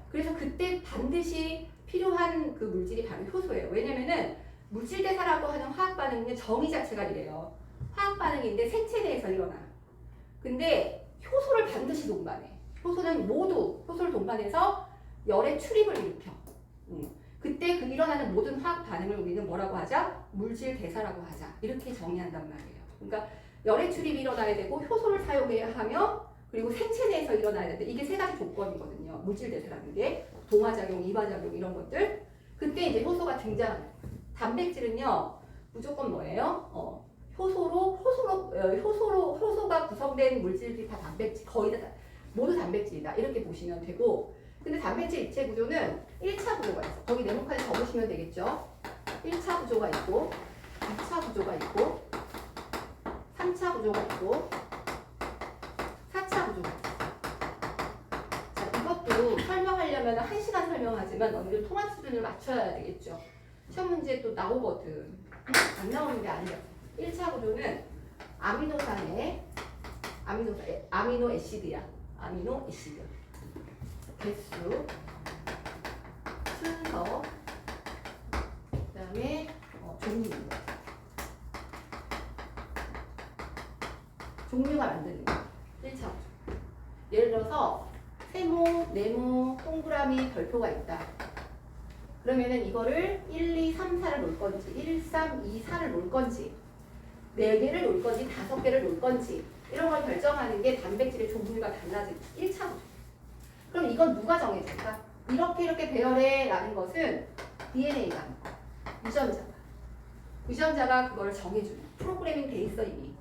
그래서 그때 반드시 필요한 그 물질이 바로 효소예요. 왜냐면은 물질 대사라고 하는 화학 반응은 정의 자체가 이래요. 화학 반응인데 생체 내에서 일어나. 근데 효소를 반드시 동반해. 효소는 모두 효소를 동반해서 열의 출입을 일으켜. 그때 그 일어나는 모든 화학 반응을 우리는 뭐라고 하자? 물질 대사라고 하자. 이렇게 정의한단 말이에요. 그러니까 열의 출입이 일어나야 되고 효소를 사용해야 하며 그리고 생체 내에서 일어나야 되는데 이게 3가지 조건이거든요. 물질 대사라는 게 동화작용, 이화작용 이런 것들. 그때 이제 효소가 등장하는 거예요. 단백질은요 무조건 뭐예요? 효소가 구성된 물질들이 다 단백질, 거의 다 모두 단백질이다. 이렇게 보시면 되고. 근데 단백질 입체 구조는 1차 구조가 있어. 거기 네모칸에 적으시면 되겠죠. 1차 구조가 있고, 2차 구조가 있고, 3차 구조가 있고, 4차 구조가 있어. 자, 이것도 설명하려면 1시간 설명하지만 어느 정도 통합 수준을 맞춰야 되겠죠. 시험 문제에 또 나오거든. 안 나오는 게 아니야. 1차 구조는 아미노 애시드야. 아미노 애시드. 개수, 순서, 그 다음에 종류. 종류가 만드는 거. 1차 구조. 예를 들어서 세모, 네모, 동그라미, 별표가 있다. 그러면은 이거를 1, 2, 3, 4를 놓을 건지 1, 3, 2, 4를 놓을 건지 4개를 놓을 건지 5개를 놓을 건지 이런 걸 결정하는 게 단백질의 종류가 달라진 1차 구조. 그럼 이건 누가 정해줄까? 이렇게 배열해 라는 것은 DNA가 유전자가 그걸 정해주는 프로그래밍 돼 있어 이미.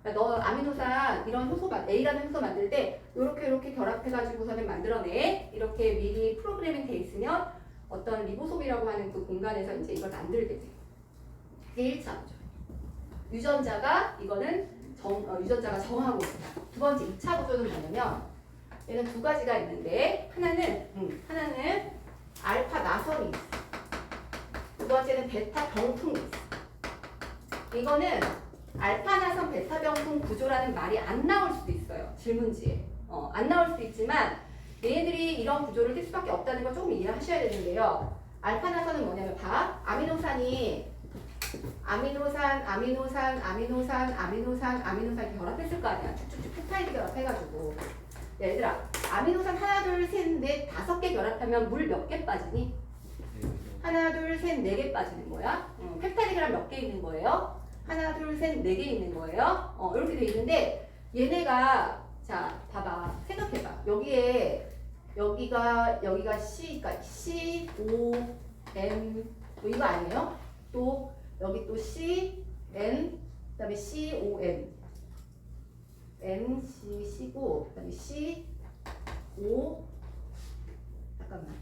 그러니까 너 아미노산 이런 A라는 효소 만들 때 이렇게 결합해가지고서는 만들어내. 이렇게 미리 프로그래밍 돼 있으면 어떤 리보솜이라고 하는 그 공간에서 이제 이걸 만들게 돼요. 이게 1차 구조. 유전자가 이거는 유전자가 정하고 있다. 두 번째 2차 구조는 뭐냐면 얘는 두 가지가 있는데 하나는 알파 나선이 있어. 두 번째는 베타 병풍이 있어. 이거는 알파 나선 베타 병풍 구조라는 말이 안 나올 수도 있어요. 질문지에. 안 나올 수도 있지만 얘네들이 이런 구조를 띌 수밖에 없다는 걸 조금 이해하셔야 되는데요. 알파 나선은 뭐냐면 아미노산이 아미노산 이렇게 결합했을 거 아니야. 쭉쭉쭉 펩타이드 결합해가지고. 얘들아, 아미노산 하나, 둘, 셋, 넷, 5개 결합하면 물 몇 개 빠지니? 하나, 둘, 셋, 4개 빠지는 거야. 펩타이드 결합 몇 개 있는 거예요? 하나, 둘, 셋, 4개 있는 거예요. 이렇게 돼 있는데 얘네가 자, 봐봐. 생각해봐. 여기가 C, 그러니까 C, O, N 뭐 이거 아니에요? 또 여기 또 C, N, 그다음에 C, O, N, N, C, C고 그다음에 C, O, 잠깐만.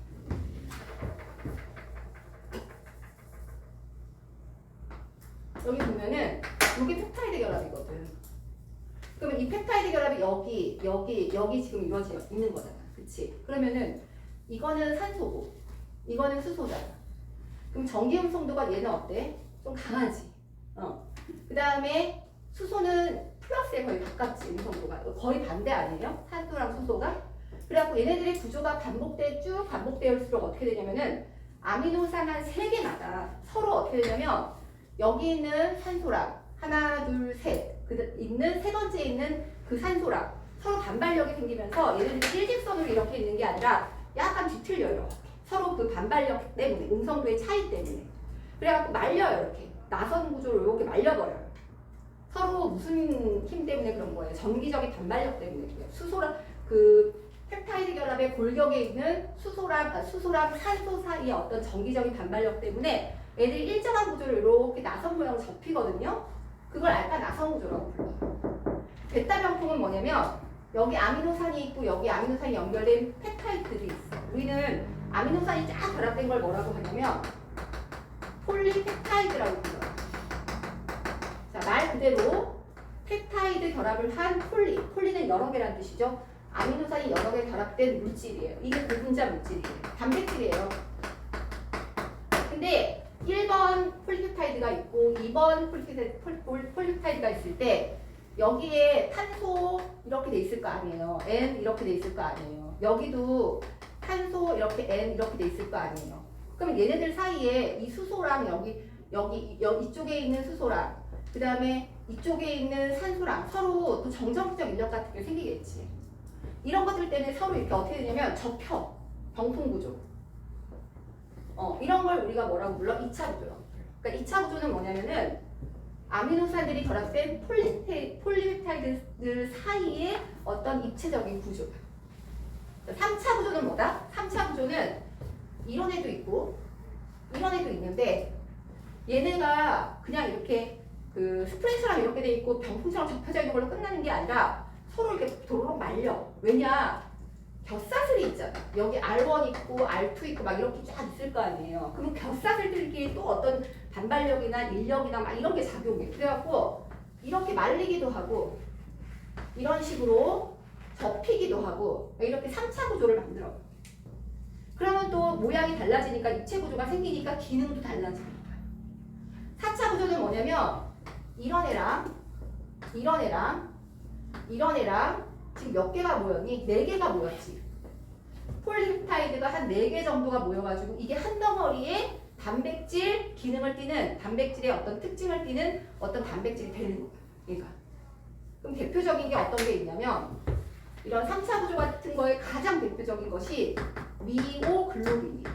여기 보면은 여기 펩타이드 결합이거든. 그러면 이 펩타이드 결합이 여기 지금 이루어져 있는 거잖아. 그치? 그러면은 이거는 산소고 이거는 수소잖아. 그럼 전기 음성도가 얘는 어때? 좀 강하지. 그 다음에 수소는 플러스에 거의 가깝지. 음성도가 거의 반대 아니에요? 산소랑 수소가. 그래갖고 얘네들의 구조가 쭉 반복되어올수록 어떻게 되냐면은 아미노산 한 3개마다 서로 어떻게 되냐면 여기 있는 산소랑 하나 둘 셋 있는 세 번째에 있는 그 산소랑 서로 반발력이 생기면서 얘네들이 일직선으로 이렇게 있는 게 아니라 약간 뒤틀려요. 서로 그 반발력 때문에 음성도의 차이 때문에. 그래갖고 말려요. 이렇게 나선 구조로 이렇게 말려버려요. 서로 무슨 힘 때문에 그런 거예요? 전기적인 반발력 때문에 그래요. 수소랑 그 펩타이드 결합의 골격에 있는 수소랑 산소 사이의 어떤 전기적인 반발력 때문에 애들이 일정한 구조로 이렇게 나선 모양으로 접히거든요. 그걸 알파 나선 구조라고 불러요. 베타 병풍은 뭐냐면 여기 아미노산이 있고 여기 아미노산이 연결된 펩타이드들이 있어. 우리는 아미노산이 쫙 결합된 걸 뭐라고 하냐면 폴리펩타이드라고 불러요. 자, 말 그대로 펩타이드 결합을 한 폴리는 여러 개라는 뜻이죠. 아미노산이 여러 개 결합된 물질이에요. 이게 고분자 물질이에요. 단백질이에요. 근데 1번 폴리펩타이드가 있고 2번 폴리펩타이드가 있을 때 여기에 탄소 이렇게 돼 있을 거 아니에요. N 이렇게 돼 있을 거 아니에요. 여기도 탄소 이렇게 N 이렇게 돼 있을 거 아니에요. 그럼 얘네들 사이에 이 수소랑 여기 이쪽에 있는 수소랑 그 다음에 이쪽에 있는 산소랑 서로 또 정정적 인력 같은 게 생기겠지. 이런 것들 때문에 서로 이렇게 어떻게 되냐면 접혀. 병풍 구조. 이런 걸 우리가 뭐라고 불러? 2차 구조라고 불러. 그러니까 2차 구조는 뭐냐면은 아미노산들이 결합된 폴리펩타이드들 사이의 어떤 입체적인 구조다. 3차 구조는 뭐다? 3차 구조는 이런 애도 있고 이런 애도 있는데 얘네가 그냥 이렇게 그 스프링처럼 이렇게 돼 있고 병풍처럼 접혀져 있는 걸로 끝나는 게 아니라 서로 이렇게 도로록 말려. 왜냐? 겹사슬이 있잖아. 여기 R1 있고 R2 있고 막 이렇게 쫙 있을 거 아니에요. 그럼 겹사슬들끼리 또 어떤 반발력이나 인력이나 막 이런 게 작용해. 그래갖고 이렇게 말리기도 하고 이런 식으로 접히기도 하고 이렇게 3차 구조를 만들어. 그러면 또 모양이 달라지니까 입체 구조가 생기니까 기능도 달라지는 거야. 4차 구조는 뭐냐면 이런 애랑 지금 몇 개가 모였니? 4개가 모였지. 폴리펩타이드가 한 4개 정도가 모여가지고 이게 한 덩어리에 단백질 기능을 띠는 단백질의 어떤 특징을 띠는 어떤 단백질이 되는 거야. 얘가. 그럼 대표적인 게 어떤 게 있냐면 이런 3차 구조 같은 거에 가장 대표적인 것이 미오글로빈이에요.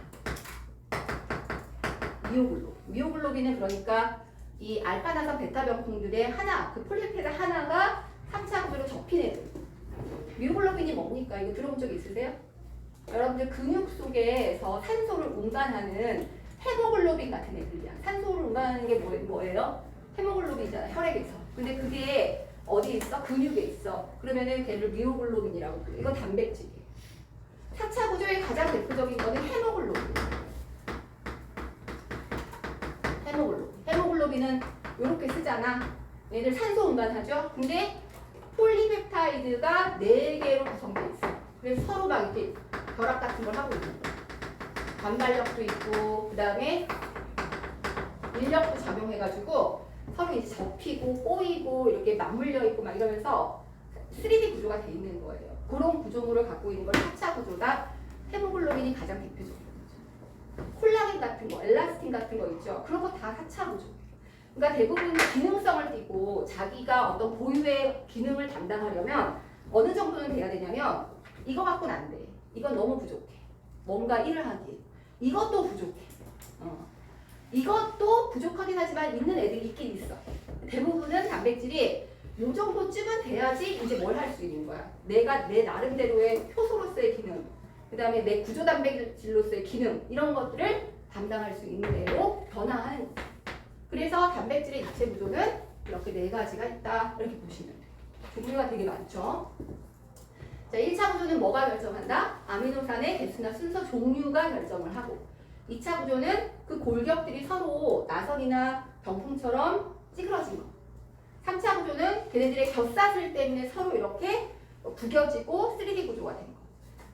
미오글로빈은 그러니까 이 알파나산 베타 병풍들의 하나, 그 폴리펩타이드 하나가 3차 구조로 접힌 애들. 미오글로빈이 뭡니까? 이거 들어본 적 있으세요? 여러분들 근육 속에서 산소를 운반하는 헤모글로빈 같은 애들이야. 산소를 운반하는 게 뭐예요? 헤모글로빈이잖아, 혈액에서. 근데 그게 어디 있어? 근육에 있어. 그러면은 걔를 미오글로빈이라고 불러. 이건 단백질이에요. 4차 구조의 가장 대표적인 거는 헤모글로빈. 크잖아. 얘들 산소 운반하죠. 근데 폴리펩타이드가 4개로 구성되어 있어. 그래서 서로 막 이렇게 결합 같은 걸 하고 있는 거야. 반발력도 있고 그 다음에 인력도 작용해가지고 서로 이제 접히고 꼬이고 이렇게 맞물려 있고 막 이러면서 3D 구조가 돼 있는 거예요. 그런 구조물을 갖고 있는 걸 4차 구조다. 헤모글로빈이 가장 대표적인 거죠. 콜라겐 같은 거, 엘라스틴 같은 거 있죠. 그런 거 다 4차 구조. 그러니까 대부분 기능성을 띠고 자기가 어떤 고유의 기능을 담당하려면 어느 정도는 돼야 되냐면 이거 갖고는 안 돼. 이건 너무 부족해. 뭔가 일을 하기. 이것도 부족해. 이것도 부족하긴 하지만 있는 애들이 있긴 있어. 대부분은 단백질이 요 정도쯤은 돼야지 이제 뭘 할 수 있는 거야. 내가 내 나름대로의 효소로서의 기능, 그 다음에 내 구조 단백질로서의 기능 이런 것들을 담당할 수 있는 대로 변화하는 거야. 그래서 단백질의 입체 구조는 이렇게 4가지가 있다. 이렇게 보시면 돼요. 종류가 되게 많죠. 자, 1차 구조는 뭐가 결정한다? 아미노산의 개수나 순서 종류가 결정을 하고 2차 구조는 그 골격들이 서로 나선이나 병풍처럼 찌그러진 거. 3차 구조는 걔네들의 겹사슬 때문에 서로 이렇게 구겨지고 3D 구조가 된 거.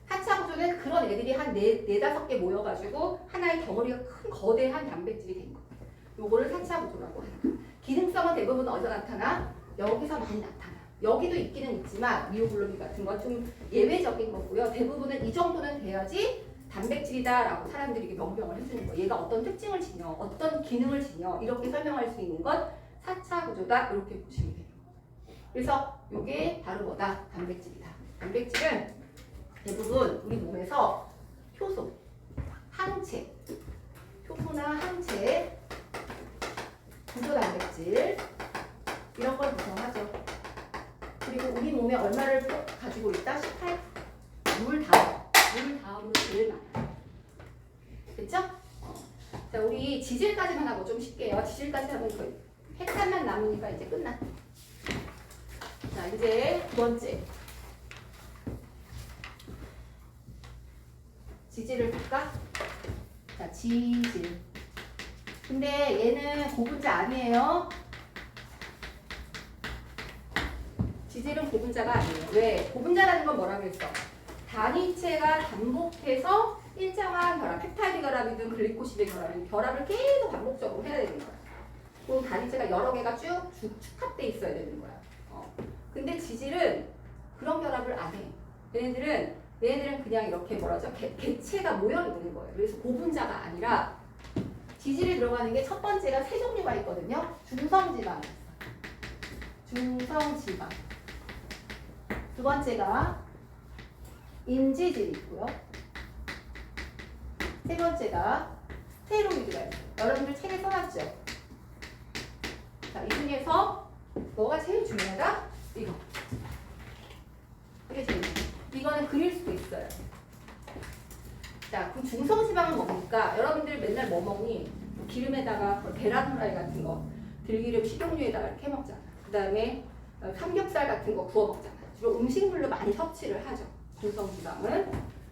4차 구조는 그런 애들이 한 4-5개 모여가지고 하나의 덩어리가 큰 거대한 단백질이 된 거. 요거를 4차 구조라고 해요. 기능성은 대부분 어디서 나타나? 여기서 많이 나타나. 여기도 있기는 있지만 미오글로빈 같은 건 좀 예외적인 거고요. 대부분은 이 정도는 돼야지 단백질이다라고 사람들이 명명을 해주는 거예요. 얘가 어떤 특징을 지녀, 어떤 기능을 지녀 이렇게 설명할 수 있는 건 4차 구조다 이렇게 보시면 돼요. 그래서 이게 바로 뭐다? 단백질이다. 단백질은 대부분 우리 몸에서 효소, 항체, 효소나 항체, 구조 단백질 이런 걸 구성하죠. 그리고 우리 몸에 얼마를 가지고 있다? 18%. 물 다음으로 제일 많아요. 됐죠? 자, 우리 지질까지만 하고 좀 쉽게요. 지질까지 하면 거의 핵산만 남으니까 이제 끝나. 자, 이제 2번째. 지질을 볼까? 자, 지질. 근데 얘는 고분자 아니에요. 지질은 고분자가 아니에요. 왜? 고분자라는 건 뭐라고 했어? 단위체가 반복해서 일정한 결합, 펩타이드 결합이든 글리코시드 결합이든 결합을 계속 반복적으로 해야 되는 거야. 그럼 단위체가 여러 개가 쭉 축합돼 있어야 되는 거야. 근데 지질은 그런 결합을 안 해. 얘네들은 그냥 이렇게 뭐라죠? 객체가 모여 있는 거예요. 그래서 고분자가 아니라 지질에 들어가는 게 첫 번째가 3종류가 있거든요. 중성지방. 중성지방. 두 번째가 인지질이 있고요. 세 번째가 스테로이드가 있어요. 여러분들 책에 써놨죠? 자, 이 중에서 뭐가 제일 중요하다? 이거. 이게 제일 중요해요. 이거는 그릴 수도 있어요. 자, 그럼 중성지방은 뭡니까? 여러분들 맨날 뭐 먹니? 기름에다가 계란 후라이 같은 거, 들기름 식용유에다가 이렇게 해먹잖아. 그 다음에 삼겹살 같은 거 구워 먹잖아. 주로 음식물로 많이 섭취를 하죠. 중성지방은.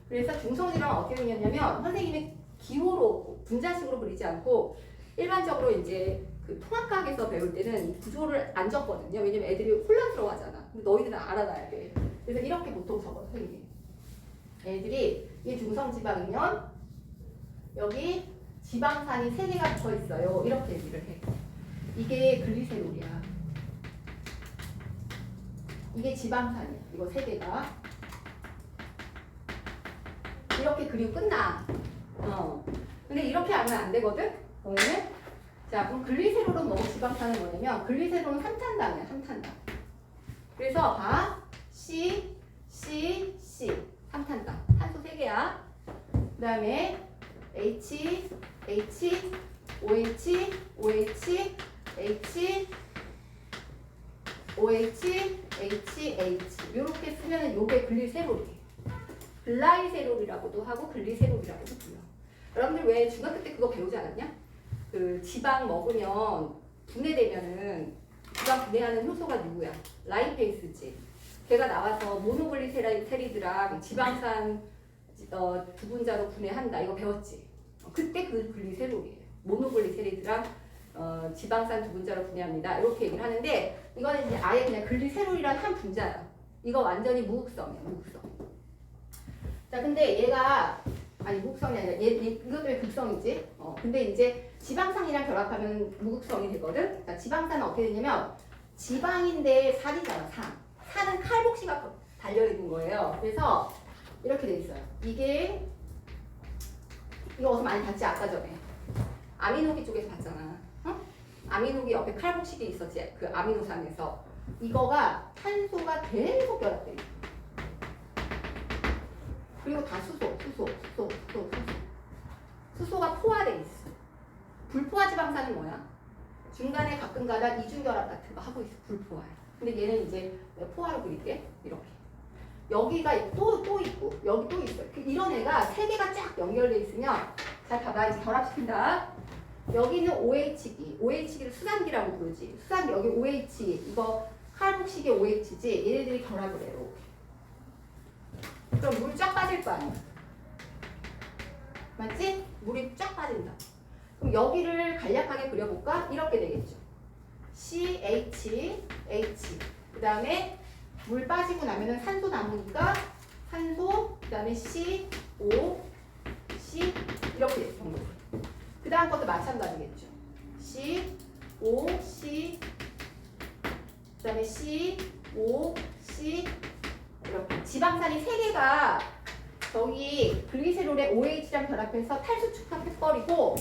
그래서 중성지방은 어떻게 생겼냐면 선생님이 기호로 분자식으로 그리지 않고 일반적으로 이제 그 통합과학에서 배울 때는 이 구조를 안 적거든요. 왜냐면 애들이 혼란스러워하잖아. 근데 너희들은 알아놔야 돼. 그래서 이렇게 보통 적어 선생님이. 애들이 이 중성지방이면 여기 지방산이 3개가 붙어 있어요. 이렇게 얘기를 해. 이게 글리세롤이야. 이게 지방산이야. 이거 3개가. 이렇게 그리고 끝나. 근데 이렇게 하면 안 되거든? 너희는? 자, 그럼 글리세롤은 뭐고 지방산은 뭐냐면 글리세롤은 3탄당이야. 3탄당. 그래서 봐. C, 3탄당. 탄소 3개야. 그 다음에 H, OH, 이렇게 쓰면 요게 글리세롤이에요. 글라이세롤이라고도 하고 글리세롤이라고도 불러. 여러분들 왜 중학교 때 그거 배우지 않았냐? 그 지방 먹으면 분해되면은 지방 분해하는 효소가 누구야? 라이페이스지. 걔가 나와서 모노글리세리드랑 지방산 두 분자로 분해한다. 이거 배웠지? 그때 그 글리세롤이에요. 모노글리세리드랑 지방산 두 분자로 분해합니다. 이렇게 얘기를 하는데 이거는 이제 아예 그냥 글리세롤이라는 한 분자야. 이거 완전히 무극성이야, 무극성. 자, 근데 얘가 아니 무극성이 아니라 이것도 왜 극성이지? 근데 이제 지방산이랑 결합하면 무극성이 되거든. 자, 지방산은 어떻게 되냐면 지방인데 산이잖아, 산. 산은 칼복시가 달려 있는 거예요. 그래서 이렇게 돼 있어요. 이게 이거 어디서 많이 봤지 아까 전에 아미노기 쪽에서 봤잖아. 아미노기 옆에 칼복식이 있었지. 그 아미노산에서 이거가 탄소가 계속 결합돼 있어. 그리고 다 수소가 포화돼 있어. 불포화 지방산은 뭐야? 중간에 가끔가다 이중결합 같은 거 하고 있어. 불포화. 근데 얘는 이제 포화로 그릴게. 이렇게. 여기가 또 있고 여기 또 있어. 이런 애가 세 개가 쫙 연결돼 있으면 자 봐봐 이제 결합시킨다. 여기는 OH기, OH기를 수산기라고 부르지. 수산기 여기 OH 이거 칼복식의 OH지. 얘네들이 결합을 해요. 그럼 물 쫙 빠질 거 아니야. 맞지? 물이 쫙 빠진다. 그럼 여기를 간략하게 그려볼까? 이렇게 되겠죠. CH, H. 그 다음에 물 빠지고 나면은 산소 남으니까 산소, 그 다음에 C, O, C 이렇게 된 거죠. 그 다음 것도 마찬가지겠죠. C, O, C, 그 다음에 C, O, C 이렇게 지방산이 3개가 저기 글리세롤의 OH랑 결합해서 탈수 축합해버리고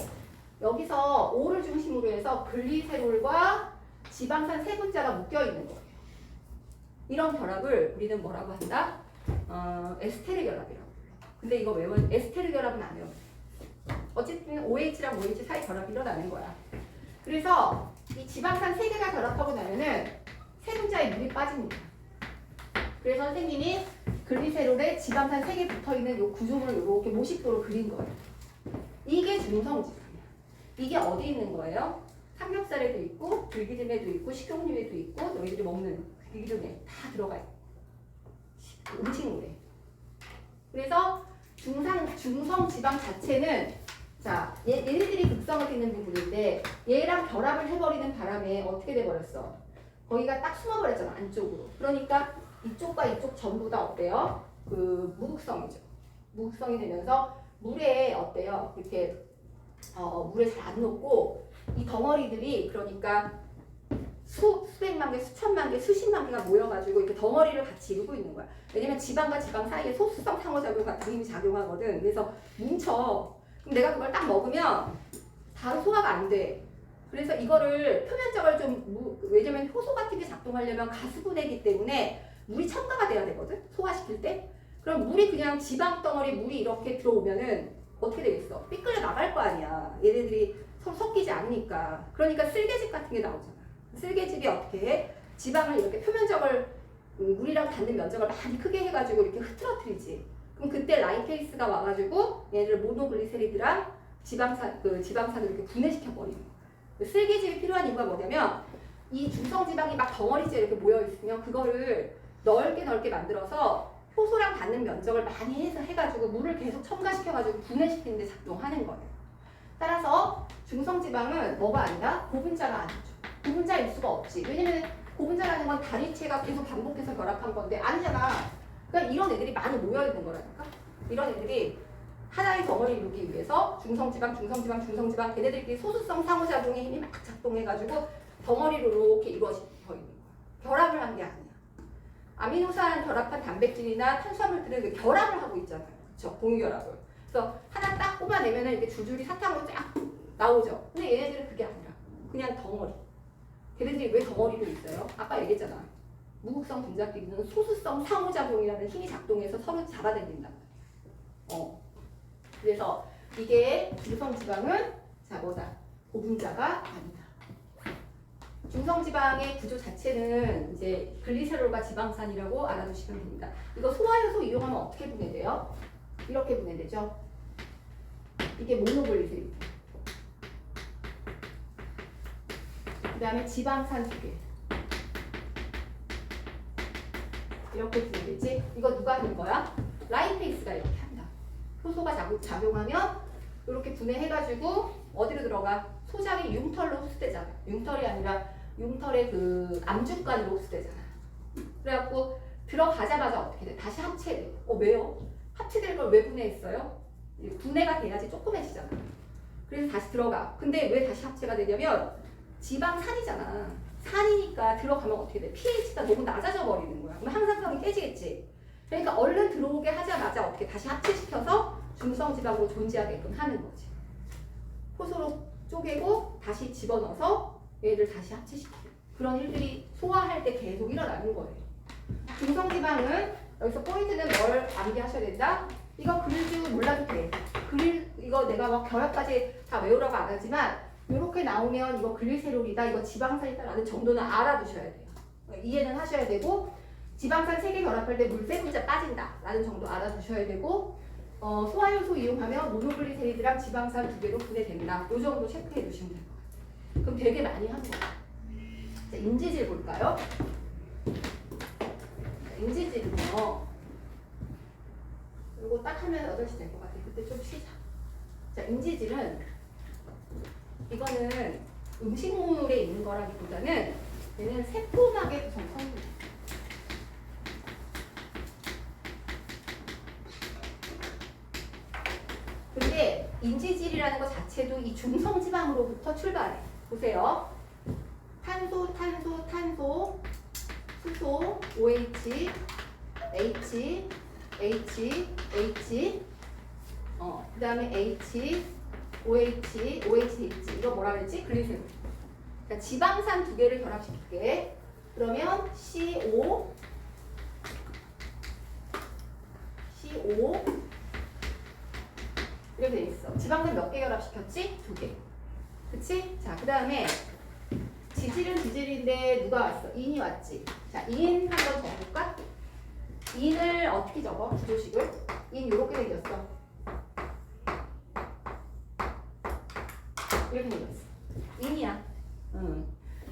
여기서 O를 중심으로 해서 글리세롤과 지방산 3분자가 묶여있는 거예요. 이런 결합을 우리는 뭐라고 한다? 에스테르 결합이라고 불러. 근데 이거 외우면 에스테르 결합은 안 외워. 어쨌든 OH랑 OH 사이 결합이 일어나는 거야. 그래서 이 지방산 3개가 결합하고 나면은 3분자의 물이 빠집니다. 그래서 선생님이 글리세롤에 지방산 3개 붙어있는 요 구조물을 이렇게 모식도로 그린 거예요. 이게 중성지방이야. 이게 어디 있는 거예요? 삼겹살에도 있고 들기름에도 있고 식용유에도 있고 너희들이 먹는 들기름에 다 들어가 있고 음식물에. 그래서 중성지방 자체는 자 얘네들이 극성을 띠는 부분인데 얘랑 결합을 해버리는 바람에 어떻게 돼버렸어? 거기가 딱 숨어버렸잖아 안쪽으로. 그러니까 이쪽과 이쪽 전부 다 어때요? 그 무극성이죠. 무극성이 되면서 물에 어때요? 이렇게 물에 잘 안 녹고 이 덩어리들이 그러니까 수백만 개, 수천만 개, 수십만 개가 모여가지고 이렇게 덩어리를 같이 이루고 있는 거야. 왜냐면 지방과 지방 사이에 소수성 상호작용 같은 힘이 작용하거든. 그래서 뭉쳐. 그럼 내가 그걸 딱 먹으면 바로 소화가 안 돼. 그래서 이거를 표면적을 왜냐면 효소 같은 게 작동하려면 가수분해이기 때문에 물이 첨가가 돼야 되거든. 소화시킬 때. 그럼 물이 그냥 지방 덩어리 물이 이렇게 들어오면은 어떻게 되겠어? 삐끌려 나갈 거 아니야. 얘네들이 서로 섞이지 않으니까. 그러니까 쓸개즙 같은 게 나오잖아. 쓸개즙이 어떻게 해? 지방을 이렇게 표면적을 물이랑 닿는 면적을 많이 크게 해가지고 이렇게 흐트러뜨리지. 그럼 그때 라이페이스가 와가지고 얘를 모노글리세리드랑 지방산을 이렇게 분해시켜 버리는 거야. 쓸개즙이 필요한 이유가 뭐냐면 이 중성지방이 막 덩어리째 이렇게 모여 있으면 그거를 넓게 만들어서 효소랑 닿는 면적을 많이 해서 해가지고 물을 계속 첨가시켜가지고 분해시키는 데 작동하는 거예요. 따라서 중성지방은 뭐가 아니라 고분자가 아니죠. 고분자일 수가 없지. 왜냐면 고분자라는 건 단위체가 계속 반복해서 결합한 건데 아니잖아. 그러니까 이런 애들이 많이 모여있는 거라니까. 이런 애들이 하나의 덩어리를 이루기 위해서 중성지방 걔네들끼리 소수성 상호작용의 힘이 막 작동해가지고 덩어리로 이렇게 이루어져 있는 거야. 결합을 한 게 아니야. 아미노산 결합한 단백질이나 탄수화물들은 그 결합을 하고 있잖아요. 그렇죠? 공유결합을. 그래서 하나 딱 뽑아내면은 이렇게 줄줄이 사탕으로 쫙 나오죠. 근데 얘네들은 그게 아니라 그냥 덩어리. 걔네들이 왜 덩어리로 있어요? 아까 얘기했잖아. 무극성 분자끼리는 소수성 상호작용이라는 힘이 작동해서 서로 잡아당긴다. 그래서 이게 중성지방은 자 뭐다? 고분자가 아니다. 중성지방의 구조 자체는 이제 글리세롤과 지방산이라고 알아두시면 됩니다. 이거 소화효소 이용하면 어떻게 분해돼요? 이렇게 분해되죠. 이게 모노글리세리드. 그 다음에 지방산 2개. 이렇게 분해되지. 이거 누가 하는 거야? 라이페이스가 이렇게 한다. 효소가 작용하면 이렇게 분해해가지고 어디로 들어가? 소장이 융털로 흡수되잖아. 융털이 아니라 융털의 그 암주간으로 흡수되잖아. 그래갖고 들어가자마자 어떻게 돼? 다시 합체돼. 왜요? 합체될 걸 왜 분해했어요? 분해가 돼야지 조그매지잖아. 그래서 다시 들어가. 근데 왜 다시 합체가 되냐면 지방산이잖아. 산이니까 들어가면 어떻게 돼? pH가 너무 낮아져 버리는 거야. 그럼 항상성이 깨지겠지. 그러니까 얼른 들어오게 하자마자 어떻게 다시 합체시켜서 중성지방으로 존재하게끔 하는 거지. 효소로 쪼개고 다시 집어넣어서 얘를 다시 합체시키는 그런 일들이 소화할 때 계속 일어나는 거예요. 중성지방은 여기서 포인트는 뭘 암기하셔야 된다? 이거 그릴 줄 몰라도 돼. 이거 내가 막 결합까지 다 외우라고 안 하지만 이렇게 나오면 이거 글리세롤이다, 이거 지방산이다라는 정도는 알아두셔야 돼요. 이해는 하셔야 되고 지방산 3개 결합할 때 물 3분자 빠진다 라는 정도 알아두셔야 되고 소화효소 이용하면 모노글리세리드랑 지방산 2개로 분해된다. 이 정도 체크해 두시면 될 것 같아요. 그럼 되게 많이 한 거예요. 자, 인지질 볼까요? 인지질은요. 이거 딱 하면 8시 될 것 같아요. 그때 좀 쉬자. 자, 인지질은 이거는 음식물에 있는 거라기보다는 얘는 세포막의 구성 성분이에요. 근데 인지질이라는 것 자체도 이 중성지방으로부터 출발해. 보세요. 탄소, 탄소, 탄소, 수소, OH, H, H, H, 그 다음에 H, OH, OH, 이거 뭐라 그랬지? 글리세롤. 그러니까 지방산 2개를 결합시킬게. 그러면 CO, CO, 이렇게 돼 있어. 지방산 몇 개 결합시켰지? 2개. 그치? 자, 그 다음에 지질은 지질인데 누가 왔어? 인이 왔지. 자, 인 한번 적어볼까? 인을 어떻게 적어? 구조식을? 인 요렇게 생겼어. 이렇게 생겼어. 인이야.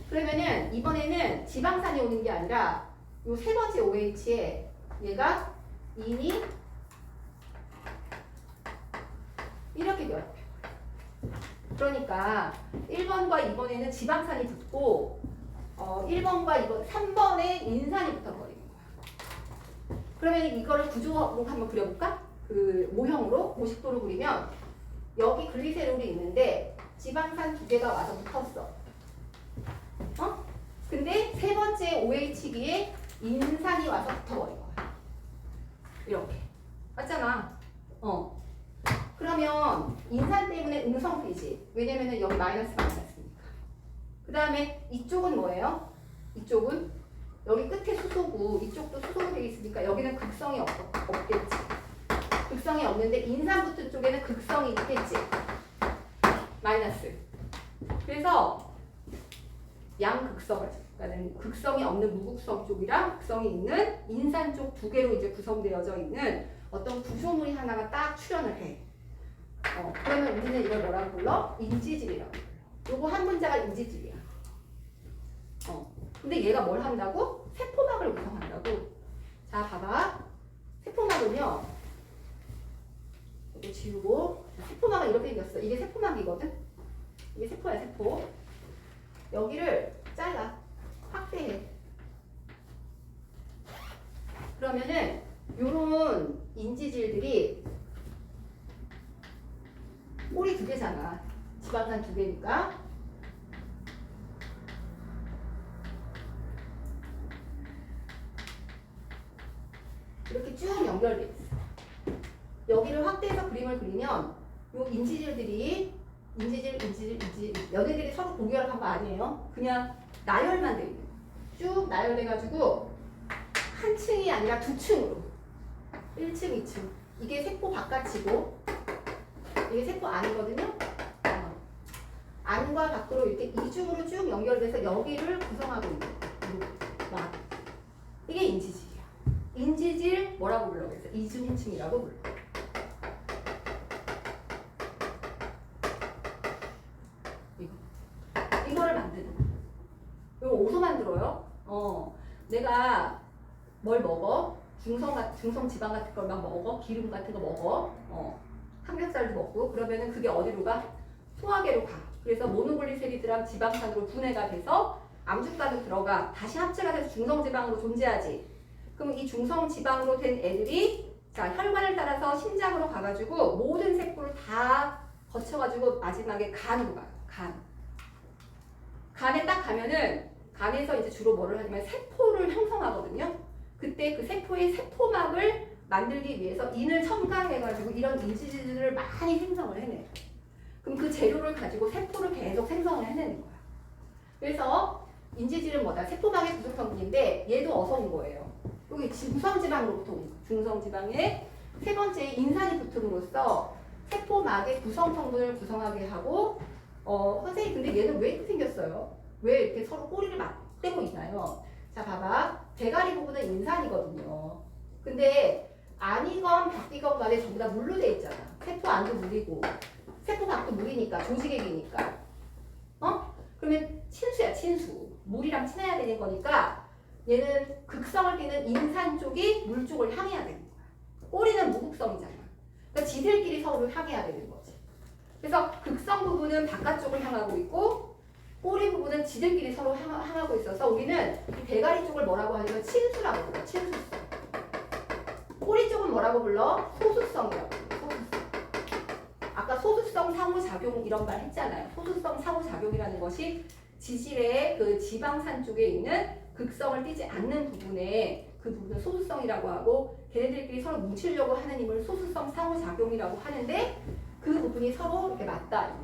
그러면은 이번에는 지방산이 오는 게 아니라 요 3번째 OH에 얘가 인이 이렇게 되어. 그러니까 1번과 2번에는 지방산이 붙고 1번과 2번, 3번에 인산이 붙어버리는 거야. 그러면 이거를 구조로 한번 그려볼까? 그 모형으로, 모식도로 그리면 여기 글리세롤이 있는데 지방산 2개가 와서 붙었어. 근데 3번째 OH기에 인산이 와서 붙어버린 거야. 이렇게. 맞잖아. 그러면 인산 때문에 음성피지. 왜냐면은 여기 마이너스가 마이너스니까. 그 다음에 이쪽은 뭐예요? 이쪽은 여기 끝에 수소고 이쪽도 수소로 되어 있으니까 여기는 극성이 없겠지. 극성이 없는데 인산 붙은 쪽에는 극성이 있겠지. 마이너스. 그래서 양극성을, 그러니까 극성이 없는 무극성 쪽이랑 극성이 있는 인산 쪽 2개로 이제 구성되어져 있는 어떤 구조물이 하나가 딱 출현을 해. 그러면 우리는 이걸 뭐라고 불러? 인지질이라고 불러. 요거 한 문자가 인지질이야. 근데 얘가 뭘 한다고? 세포막을 구성한다고. 자, 봐봐. 세포막은요. 이거 지우고. 세포막은 이렇게 생겼어. 이게 세포막이거든. 이게 세포야, 세포. 여기를 잘라. 확대해. 그러면은 요런 인지질들이 꼬리 2개잖아. 지방산 2개니까. 이렇게 쭉 연결돼 있어. 여기를 확대해서 그림을 그리면 요 인지질들이 인지질, 얘네들이 서로 공결한 거 아니에요. 그냥 나열만 돼 있는 거. 쭉 나열돼가지고 한 층이 아니라 2층으로 1층, 2층. 이게 세포 바깥이고 이게 세포 안이거든요. 안과 밖으로 이렇게 이중으로 쭉 연결돼서 여기를 구성하고 있는 거예요. 이게 인지질이야. 인지질 뭐라고 불러? 그래서 이중층이라고 불러. 이거를 만드는 거야. 이거 어디서 만들어요? 내가 뭘 먹어? 중성 지방 같은 걸 막 먹어? 기름 같은 거 먹어? 삼겹살도 먹고 그러면은 그게 어디로 가? 소화계로 가. 그래서 모노글리세리드랑 지방산으로 분해가 돼서 암주가로 들어가 다시 합체가 돼서 중성지방으로 존재하지. 그럼 이 중성지방으로 된 애들이 자 혈관을 따라서 심장으로 가가지고 모든 세포를 다 거쳐가지고 마지막에 간으로 가요. 간에 딱 가면은 간에서 이제 주로 뭐를 하냐면 세포를 형성하거든요. 그때 그 세포의 세포막을 만들기 위해서 인을 첨가해가지고 이런 인지질을 많이 생성을 해내요. 그럼 그 재료를 가지고 세포를 계속 생성을 해내는 거야. 그래서 인지질은 뭐다? 세포막의 구성 성분인데 얘도 어서 온 거예요. 여기 중성지방으로부터 온 거야. 중성지방에 세 번째 인산이 붙음으로써 세포막의 구성 성분을 구성하게 하고 선생님 근데 얘는 왜 이렇게 생겼어요? 왜 이렇게 서로 꼬리를 맞대고 있나요? 자 봐봐. 대가리 부분은 인산이거든요. 근데 아니건 바뀌건 간에 전부 다 물로 돼 있잖아. 세포 안도 물이고 세포 밖도 물이니까 조직액이니까 그러면 친수야 친수. 물이랑 친해야 되는 거니까 얘는 극성을 띠는 인산 쪽이 물 쪽을 향해야 되는 거야. 꼬리는 무극성이잖아. 그러니까 지들끼리 서로 향해야 되는 거지. 그래서 극성 부분은 바깥쪽을 향하고 있고 꼬리 부분은 지들끼리 서로 향하고 있어서 우리는 이 대가리 쪽을 뭐라고 하냐면 친수라고 불러. 친수성. 꼬리 쪽은 뭐라고 불러? 소수성이라고 불러. 소수성. 아까 소수성 상호작용 이런 말 했잖아요. 소수성 상호작용이라는 것이 지질의 그 지방산 쪽에 있는 극성을 띠지 않는 부분에 그 부분을 소수성이라고 하고 걔네들끼리 서로 뭉치려고 하는 힘을 소수성 상호작용이라고 하는데 그 부분이 서로 이렇게 맞다.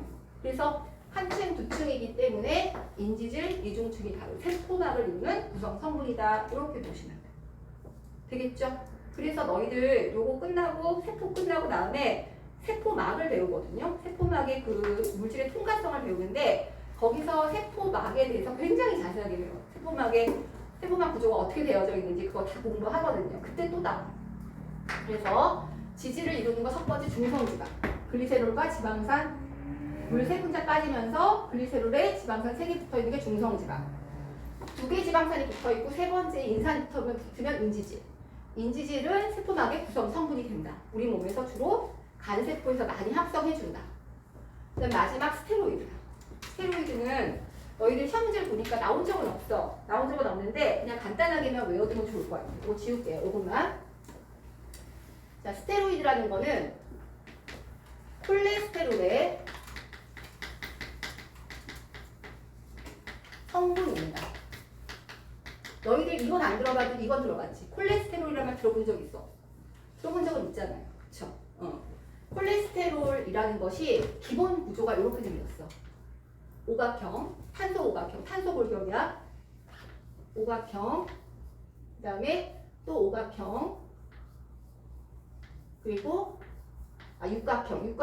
그래서 한 층, 두 층이기 때문에 인지질, 이중층이 다른 세포막을 이루는 구성 성분이다. 이렇게 보시면 돼요. 되겠죠? 그래서 너희들 요거 끝나고 세포 끝나고 다음에 세포막을 배우거든요. 세포막의 그 물질의 통과성을 배우는데 거기서 세포막에 대해서 굉장히 자세하게 배워요. 세포막 구조가 어떻게 되어져 있는지 그거 다 공부하거든요. 그때 또 나와요. 그래서 지질을 이루는 거 첫 번째 중성지방. 글리세롤과 지방산 물 세 분자 빠지면서 글리세롤에 지방산 3개 붙어 있는 게 중성지방. 2개 지방산이 붙어 있고 세 번째 인산이 붙으면 인지질. 인지질은 세포막의 구성 성분이 된다. 우리 몸에서 주로 간세포에서 많이 합성해준다. 그다음 마지막 스테로이드다. 스테로이드는 너희들 시험 문제를 보니까 나온 적은 없어. 나온 적은 없는데 그냥 간단하게만 외워두면 좋을 것 같아요. 이거 지울게요. 이것만. 자, 스테로이드라는 거는 콜레스테롤의 성분입니다. 너희들 이건 안 들어봐도 이건 들어봤지. 콜레스테롤이라는 말 들어본 적 있어? 들어본 적은 있잖아요. 그쵸? 콜레스테롤이라는 것이 기본 구조가 이렇게 생겼어. 오각형, 탄소 오각형, 탄소 골격이야. 오각형, 그 다음에 또 오각형, 그리고 육각형,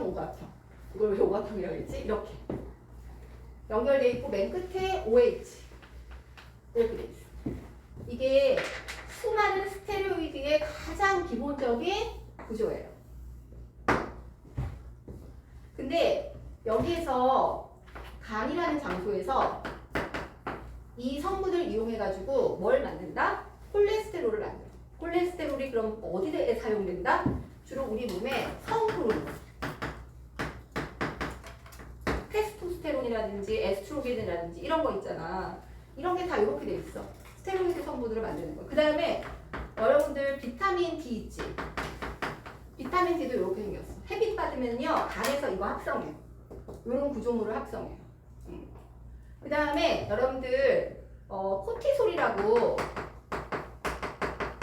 오각형. 이걸 왜 오각형이라고 했지? 이렇게 연결되어 있고 맨 끝에 OH 이렇게 돼 있어. 이게 수많은 스테로이드의 가장 기본적인 구조예요. 근데 여기에서 간이라는 장소에서 이 성분을 이용해가지고 뭘 만든다? 콜레스테롤을 만들어. 콜레스테롤이 그럼 어디에 사용된다? 주로 우리 몸에 성호르몬, 테스토스테론이라든지 에스트로겐이라든지 이런 거 있잖아. 이런 게 다 이렇게 돼 있어. 스테로이드 성분으로 만드는 거. 그 다음에 여러분들 비타민 D 있지? 비타민 D도 이렇게 생겼어. 햇빛 받으면요 간에서 이거 합성해요. 이런 구조물을 합성해요. 그 다음에 여러분들 코티솔이라고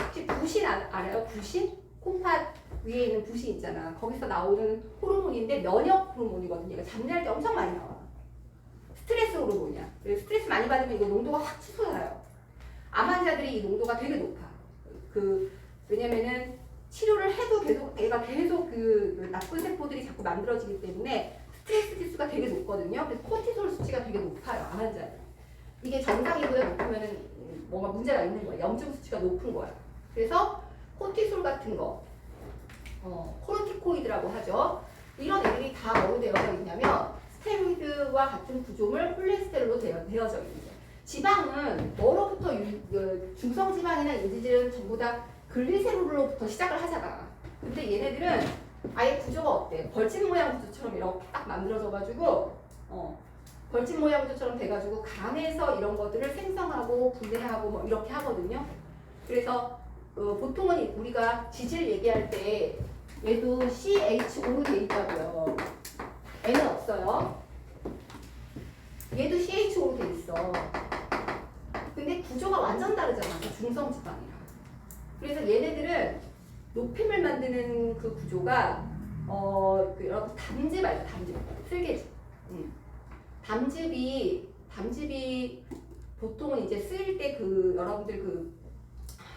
혹시 부신 알아요? 부신? 콩팥 위에 있는 부신 있잖아. 거기서 나오는 호르몬인데 면역 호르몬이거든요. 이거 잠잘 때 엄청 많이 나와. 스트레스 호르몬이야. 스트레스 많이 받으면 이거 농도가 확 치솟아요. 암 환자들이 이 농도가 되게 높아. 왜냐면은 치료를 해도 얘가 계속 그 나쁜 세포들이 자꾸 만들어지기 때문에 스트레스 지수가 되게 높거든요. 그래서 코티솔 수치가 되게 높아요. 암 환자는. 이게 정상이보다 높으면은 뭔가 문제가 있는 거야. 염증 수치가 높은 거야. 그래서 코티솔 같은 거, 코르티코이드라고 하죠. 이런 애들이 다 뭐로 되어져 있냐면 스테로이드와 같은 구조물 콜레스테롤로 되어져 있는 거예요. 지방은 뭐로부터 중성지방이나 인지질은 전부 다 글리세롤로부터 시작을 하잖아. 근데 얘네들은 아예 구조가 어때? 벌집 모양 구조처럼 이렇게 딱 만들어져가지고 벌집 모양 구조처럼 돼가지고 간에서 이런 것들을 생성하고 분해하고 뭐 이렇게 하거든요. 그래서 보통은 우리가 지질 얘기할 때 얘도 CHO로 돼 있다고요. N은 없어요. 얘도 CHO로 돼 있어. 근데 구조가 완전 다르잖아. 중성 지방이랑. 그래서 얘네들은 노폐물 만드는 그 구조가 그 여러분 담즙 알죠? 담즙. 쓸개즙. 담즙이 보통은 이제 쓰일 때 그 여러분들 그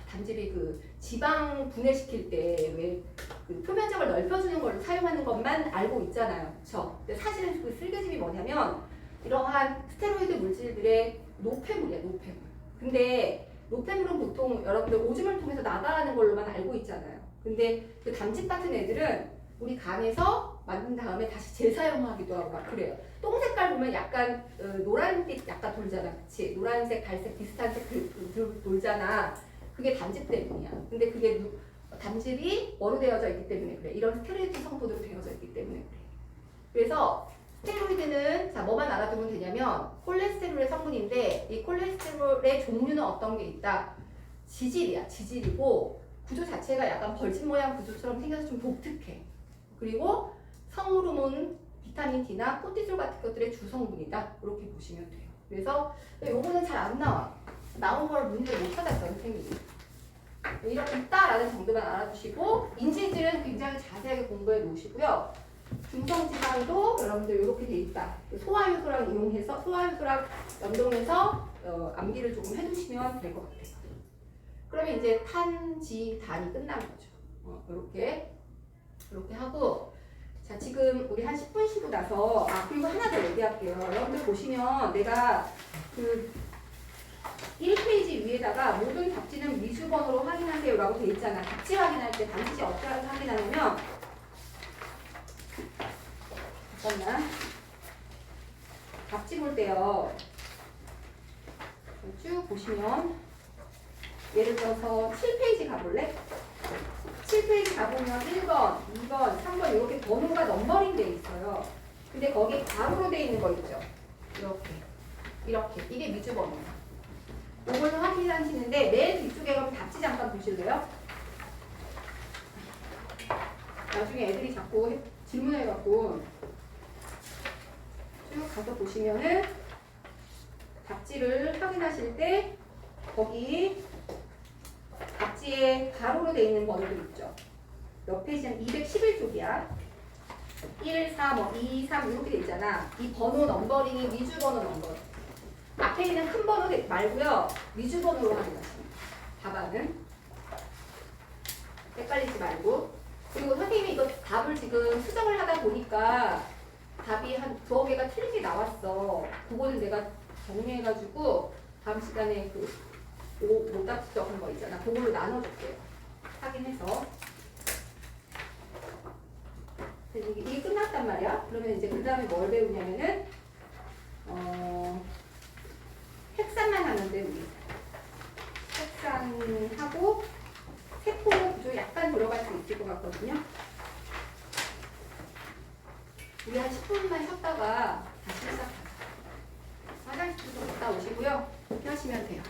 담즙이 그 지방 분해시킬 때 왜 그 표면적을 넓혀주는 걸 사용하는 것만 알고 있잖아요. 그렇죠? 근데 사실은 그 쓸개즙이 뭐냐면 이러한 스테로이드 물질들의 노폐물이야, 노폐물. 근데 노폐물은 보통 여러분들 오줌을 통해서 나가는 걸로만 알고 있잖아요. 근데 그 담즙 같은 애들은 우리 간에서 만든 다음에 다시 재사용하기도 하고 막 그래요. 똥 색깔 보면 약간 노란빛 약간 돌잖아, 그치? 노란색, 갈색 비슷한 색 돌잖아. 그게 담즙 때문이야. 근데 그게 담즙이 뭐로 되어져 있기 때문에 그래. 이런 스테로이드 성분으로 되어져 있기 때문에 그래. 그래서 스테로이드는 자 뭐만 알아두면 되냐면 콜레스테롤의 성분인데 이 콜레스테롤의 종류는 어떤 게 있다? 지질이야. 지질이고 구조 자체가 약간 벌집 모양 구조처럼 생겨서 좀 독특해. 그리고 성호르몬, 비타민 D나 코티솔 같은 것들의 주성분이다. 이렇게 보시면 돼요. 그래서 요거는 잘 안 나와. 나온 걸 문제 못 찾았어, 선생님이. 이렇게 있다라는 정도만 알아두시고 인지질은 굉장히 자세하게 공부해 놓으시고요. 중성지방도 여러분들 이렇게 돼 있다. 소화효소랑 이용해서 소화효소랑 연동해서 암기를 조금 해두시면 될 것 같아요. 그러면 이제 탄, 지, 단이 끝난 거죠. 이렇게 하고 자 지금 우리 한 10분 쉬고 나서 그리고 하나 더 얘기할게요. 여러분들 보시면 내가 그 1페이지 위에다가 모든 답지는 미주번호로 확인하세요 라고 돼 있잖아. 답지 확인할 때 반드시 어떻게 확인하냐면 잠깐만 답지 볼 때요 쭉 보시면 예를 들어서 7페이지 가볼래? 7페이지 가보면 1번, 2번, 3번 이렇게 번호가 넘버링 돼 있어요. 근데 거기 가로로 돼 있는 거 있죠? 이렇게 이게 미주번호예요. 이걸로 확인하시는데 맨 뒤쪽에 가면 답지 잠깐 보실래요? 나중에 애들이 자꾸 질문해갖고 쭉 가서 보시면은 답지를 확인하실 때 거기 답지에 가로로 되어 있는 번호들 있죠. 몇 페이지는 211쪽이야. 1, 4, 뭐 2, 3 이렇게 돼 있잖아. 이 번호 넘버링이 미주 번호 넘버. 앞에 있는 큰 번호 말고요. 미주 번호로 확인하시면 답안은 헷갈리지 말고. 그리고 선생님이 이거 답을 지금 수정을 하다 보니까 답이 한 두어 개가 틀린 게 나왔어. 그거는 내가 정리해가지고 다음 시간에 그 오답 적은 거 있잖아. 그걸로 나눠줄게요. 확인해서. 이게 끝났단 말이야. 그러면 이제 그 다음에 뭘 배우냐면은 핵산만 하는데 우리 핵산하고 세포 구조 약간 들어갈 수 있을 것 같거든요. 우리 한 10분만 쉬었다가 다시 시작하자. 화장실 좀 갔다 오시고요. 이렇게 하시면 돼요.